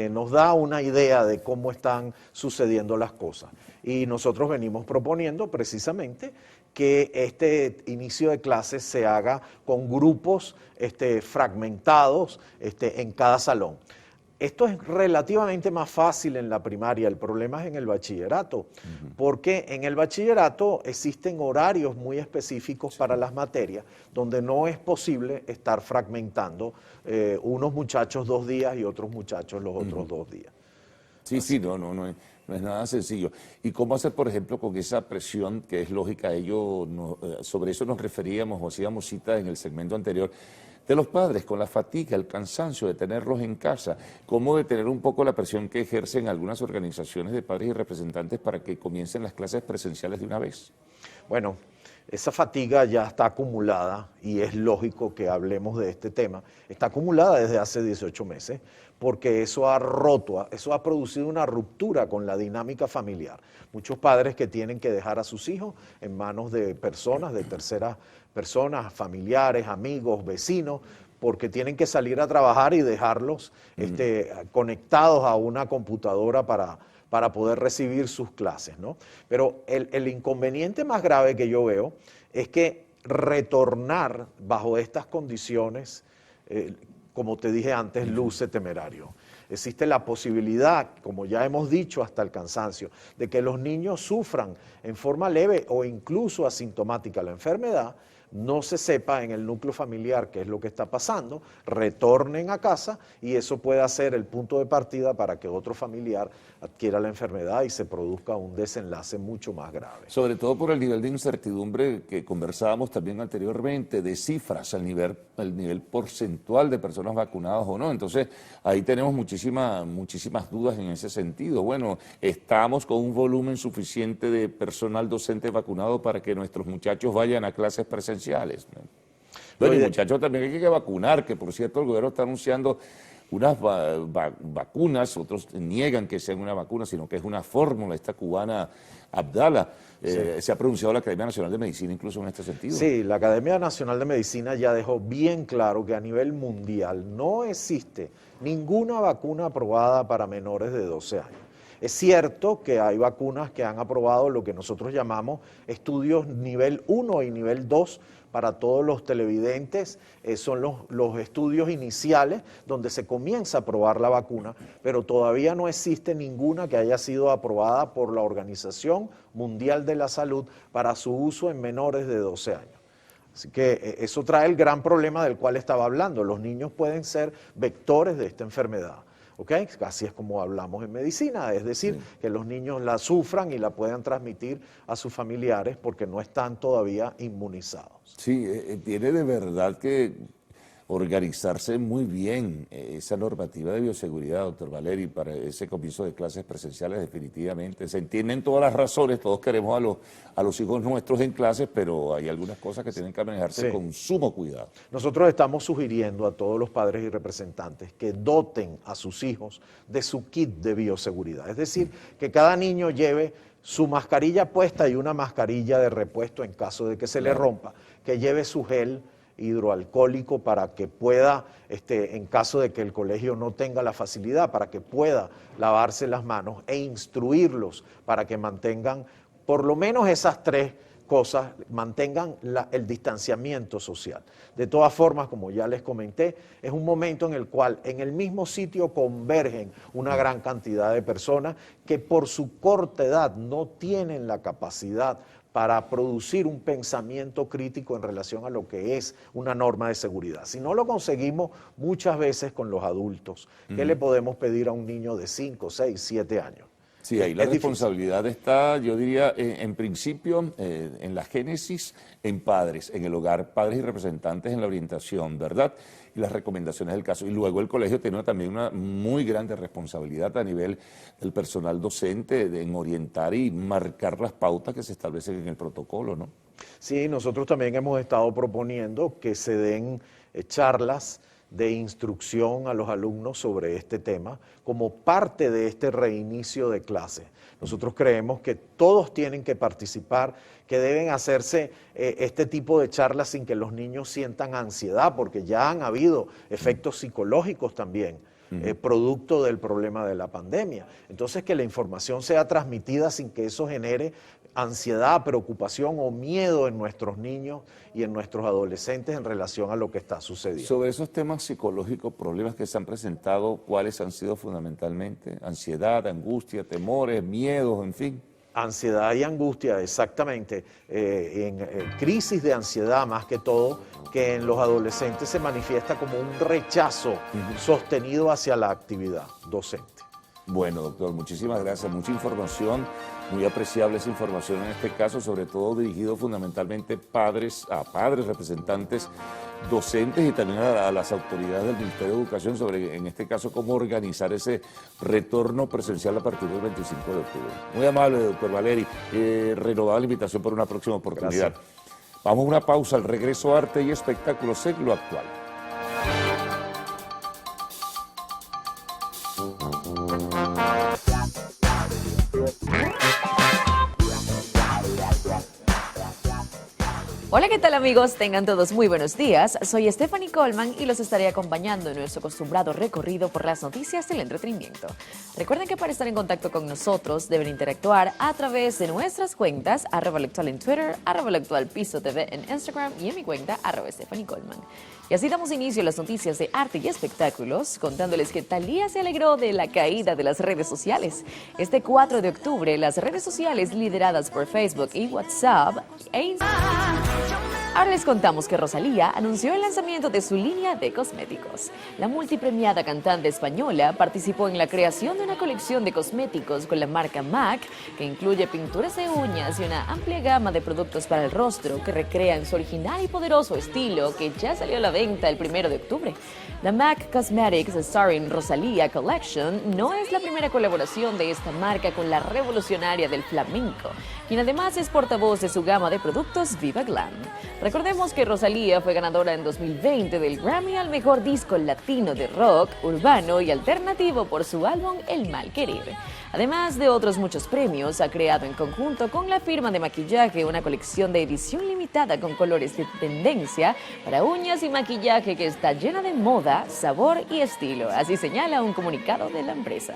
nos da una idea de cómo están sucediendo las cosas. Y nosotros venimos proponiendo precisamente que este inicio de clases se haga con grupos fragmentados en cada salón. Esto es relativamente más fácil en la primaria, el problema es en el bachillerato, porque en el bachillerato existen horarios muy específicos para las materias, donde no es posible estar fragmentando unos muchachos 2 días y otros muchachos los otros 2 días. Sí, no es nada sencillo. ¿Y cómo hacer, por ejemplo, con esa presión que es lógica? Sobre eso nos referíamos o hacíamos cita en el segmento anterior, de los padres, con la fatiga, el cansancio de tenerlos en casa, cómo detener un poco la presión que ejercen algunas organizaciones de padres y representantes para que comiencen las clases presenciales de una vez. Bueno, esa fatiga ya está acumulada, y es lógico que hablemos de este tema, está acumulada desde hace 18 meses, porque eso ha producido una ruptura con la dinámica familiar. Muchos padres que tienen que dejar a sus hijos en manos de personas, de terceras personas, familiares, amigos, vecinos, porque tienen que salir a trabajar y dejarlos conectados a una computadora para poder recibir sus clases, ¿no? Pero el inconveniente más grave que yo veo es que retornar bajo estas condiciones, como te dije antes, luce temerario. Existe la posibilidad, como ya hemos dicho hasta el cansancio, de que los niños sufran en forma leve o incluso asintomática la enfermedad no se sepa en el núcleo familiar qué es lo que está pasando, retornen a casa y eso pueda ser el punto de partida para que otro familiar adquiera la enfermedad y se produzca un desenlace mucho más grave. Sobre todo por el nivel de incertidumbre que conversábamos también anteriormente, de cifras, el nivel porcentual de personas vacunadas o no. Entonces, ahí tenemos muchísimas dudas en ese sentido. Bueno, estamos con un volumen suficiente de personal docente vacunado para que nuestros muchachos vayan a clases presenciales, ¿no? Bueno, y muchachos también hay que vacunar, que por cierto el gobierno está anunciando unas vacunas, otros niegan que sean una vacuna, sino que es una fórmula, esta cubana Abdala. Se ha pronunciado la Academia Nacional de Medicina incluso en este sentido. Sí, la Academia Nacional de Medicina ya dejó bien claro que a nivel mundial no existe ninguna vacuna aprobada para menores de 12 años. Es cierto que hay vacunas que han aprobado lo que nosotros llamamos estudios nivel 1 y nivel 2 para todos los televidentes, son los estudios iniciales donde se comienza a probar la vacuna, pero todavía no existe ninguna que haya sido aprobada por la Organización Mundial de la Salud para su uso en menores de 12 años. Así que eso trae el gran problema del cual estaba hablando. Los niños pueden ser vectores de esta enfermedad. ¿Okay? Así es como hablamos en medicina, es decir, que los niños la sufran y la puedan transmitir a sus familiares porque no están todavía inmunizados. Sí, tiene de verdad que organizarse muy bien esa normativa de bioseguridad, doctor Valeri, para ese comienzo de clases presenciales definitivamente. Se entienden todas las razones, todos queremos a los hijos nuestros en clases, pero hay algunas cosas que tienen que manejarse con sumo cuidado. Nosotros estamos sugiriendo a todos los padres y representantes que doten a sus hijos de su kit de bioseguridad, es decir, que cada niño lleve su mascarilla puesta y una mascarilla de repuesto en caso de que se le rompa, que lleve su gel hidroalcohólico para que pueda, en caso de que el colegio no tenga la facilidad, para que pueda lavarse las manos e instruirlos para que mantengan por lo menos esas tres cosas, mantengan el distanciamiento social. De todas formas, como ya les comenté, es un momento en el cual en el mismo sitio convergen una gran cantidad de personas que por su corta edad no tienen la capacidad para producir un pensamiento crítico en relación a lo que es una norma de seguridad. Si no lo conseguimos muchas veces con los adultos, ¿qué le podemos pedir a un niño de 5, 6, 7 años? Sí, ahí la responsabilidad está, yo diría, en principio, en la génesis, en padres, en el hogar, padres y representantes en la orientación, ¿verdad? Y las recomendaciones del caso. Y luego el colegio tiene también una muy grande responsabilidad a nivel del personal docente en orientar y marcar las pautas que se establecen en el protocolo, ¿no? Sí, nosotros también hemos estado proponiendo que se den charlas de instrucción a los alumnos sobre este tema como parte de este reinicio de clase. Nosotros creemos que todos tienen que participar, que deben hacerse este tipo de charlas sin que los niños sientan ansiedad, porque ya han habido efectos psicológicos también, producto del problema de la pandemia. Entonces, que la información sea transmitida sin que eso genere ansiedad, preocupación o miedo en nuestros niños y en nuestros adolescentes en relación a lo que está sucediendo. Sobre esos temas psicológicos, problemas que se han presentado, ¿cuáles han sido fundamentalmente? Ansiedad, angustia, temores, miedos, en fin. Ansiedad y angustia, exactamente. En crisis de ansiedad más que todo, que en los adolescentes se manifiesta como un rechazo sostenido hacia la actividad docente. Bueno, doctor, muchísimas gracias. Mucha información, muy apreciable esa información en este caso, sobre todo dirigido fundamentalmente a padres, representantes, docentes y también a las autoridades del Ministerio de Educación sobre, en este caso, cómo organizar ese retorno presencial a partir del 25 de octubre. Muy amable, doctor Valeri. Renovada la invitación por una próxima oportunidad. Gracias. Vamos a una pausa. Al regreso, arte y espectáculos en lo actual. Hola, ¿qué tal amigos? Tengan todos muy buenos días. Soy Stephanie Coleman y los estaré acompañando en nuestro acostumbrado recorrido por las noticias del entretenimiento. Recuerden que para estar en contacto con nosotros deben interactuar a través de nuestras cuentas @actual en Twitter, @actualpisotv en Instagram y en mi cuenta @Stephanie Coleman. Y así damos inicio a las noticias de arte y espectáculos, contándoles que Thalía se alegró de la caída de las redes sociales. Este 4 de octubre, las redes sociales lideradas por Facebook y WhatsApp Ahora les contamos que Rosalía anunció el lanzamiento de su línea de cosméticos. La multipremiada cantante española participó en la creación de una colección de cosméticos con la marca MAC, que incluye pinturas de uñas y una amplia gama de productos para el rostro que recrean su original y poderoso estilo, que ya salió a la venta el 1 de octubre. La MAC Cosmetics Starring Rosalía Collection no es la primera colaboración de esta marca con la revolucionaria del flamenco, quien además es portavoz de su gama de productos Viva Glam. Recordemos que Rosalía fue ganadora en 2020 del Grammy al mejor disco latino de rock, urbano y alternativo por su álbum El Mal Querer. Además de otros muchos premios, ha creado en conjunto con la firma de maquillaje una colección de edición limitada con colores de tendencia para uñas y maquillaje que está llena de moda, sabor y estilo. Así señala un comunicado de la empresa.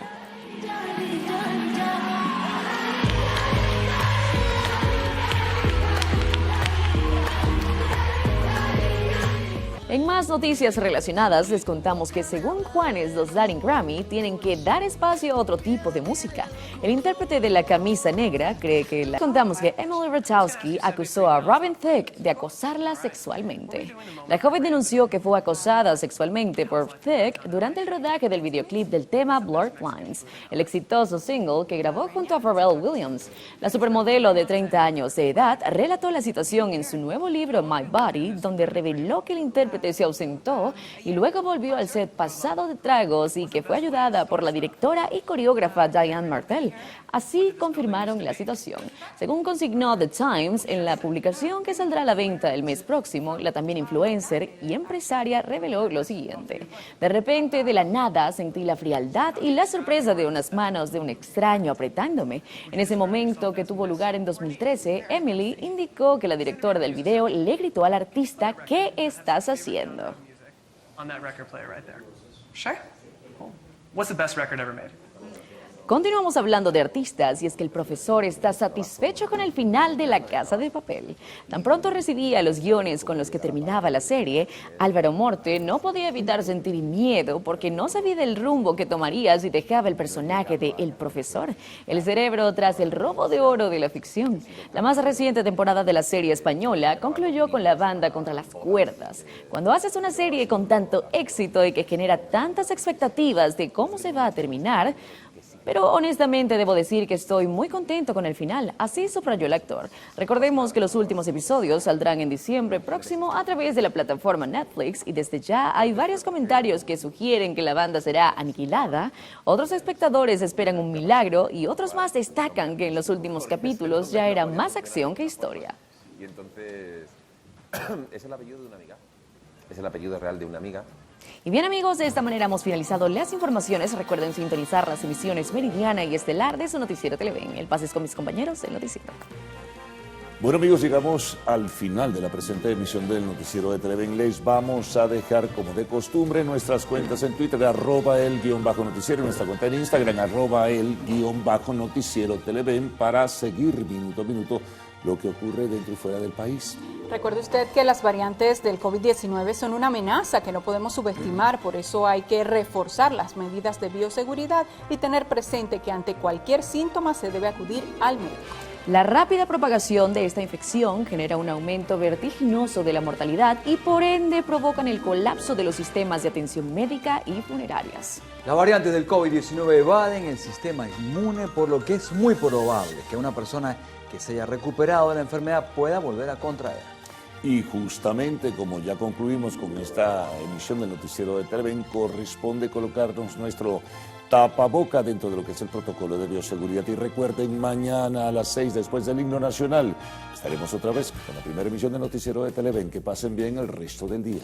En más noticias relacionadas, les contamos que según Juanes, los Latin Grammy tienen que dar espacio a otro tipo de música. El intérprete de La Camisa Negra cree que contamos que Emily Ratajkowski acusó a Robin Thicke de acosarla sexualmente. La joven denunció que fue acosada sexualmente por Thicke durante el rodaje del videoclip del tema Blurred Lines, el exitoso single que grabó junto a Pharrell Williams. La supermodelo de 30 años de edad relató la situación en su nuevo libro My Body, donde reveló que el intérprete se ausentó y luego volvió al set pasado de tragos y que fue ayudada por la directora y coreógrafa Diane Martel. Así confirmaron la situación. Según consignó The Times, en la publicación que saldrá a la venta el mes próximo, la también influencer y empresaria reveló lo siguiente: de repente, de la nada, sentí la frialdad y la sorpresa de unas manos de un extraño apretándome. En ese momento, que tuvo lugar en 2013, Emily indicó que la directora del video le gritó al artista: ¿qué estás haciendo? On that record player right there. Sure. Cool. What's the best record ever made? Continuamos hablando de artistas y es que el profesor está satisfecho con el final de La Casa de Papel. Tan pronto recibía los guiones con los que terminaba la serie, Álvaro Morte no podía evitar sentir miedo porque no sabía del rumbo que tomaría si dejaba el personaje de El Profesor, el cerebro tras el robo de oro de la ficción. La más reciente temporada de la serie española concluyó con La Banda contra las cuerdas. Cuando haces una serie con tanto éxito y que genera tantas expectativas de cómo se va a terminar, pero honestamente debo decir que estoy muy contento con el final, así subrayó el actor. Recordemos que los últimos episodios saldrán en diciembre próximo a través de la plataforma Netflix y desde ya hay varios comentarios que sugieren que la banda será aniquilada, otros espectadores esperan un milagro y otros más destacan que en los últimos capítulos ya era más acción que historia. Y entonces, ¿es el apellido de una amiga? ¿Es el apellido real de una amiga? Y bien amigos, de esta manera hemos finalizado las informaciones. Recuerden sintonizar las emisiones Meridiana y Estelar de su noticiero Televen. El pase es con mis compañeros del noticiero. Bueno amigos, llegamos al final de la presente emisión del noticiero de Televen. Les vamos a dejar como de costumbre nuestras cuentas en Twitter, @el_noticiero, nuestra cuenta en Instagram, @el_noticiero Televen, para seguir minuto a minuto lo que ocurre dentro y fuera del país. Recuerde usted que las variantes del COVID-19 son una amenaza que no podemos subestimar, por eso hay que reforzar las medidas de bioseguridad y tener presente que ante cualquier síntoma se debe acudir al médico. La rápida propagación de esta infección genera un aumento vertiginoso de la mortalidad y por ende provocan el colapso de los sistemas de atención médica y funerarias. Las variantes del COVID-19 evaden el sistema inmune, por lo que es muy probable que una persona que se haya recuperado de la enfermedad pueda volver a contraer. Y justamente como ya concluimos con esta emisión del noticiero de Televen, corresponde colocarnos nuestro tapaboca dentro de lo que es el protocolo de bioseguridad. Y recuerden, mañana a las 6 después del himno nacional estaremos otra vez con la primera emisión del noticiero de Televen. Que pasen bien el resto del día.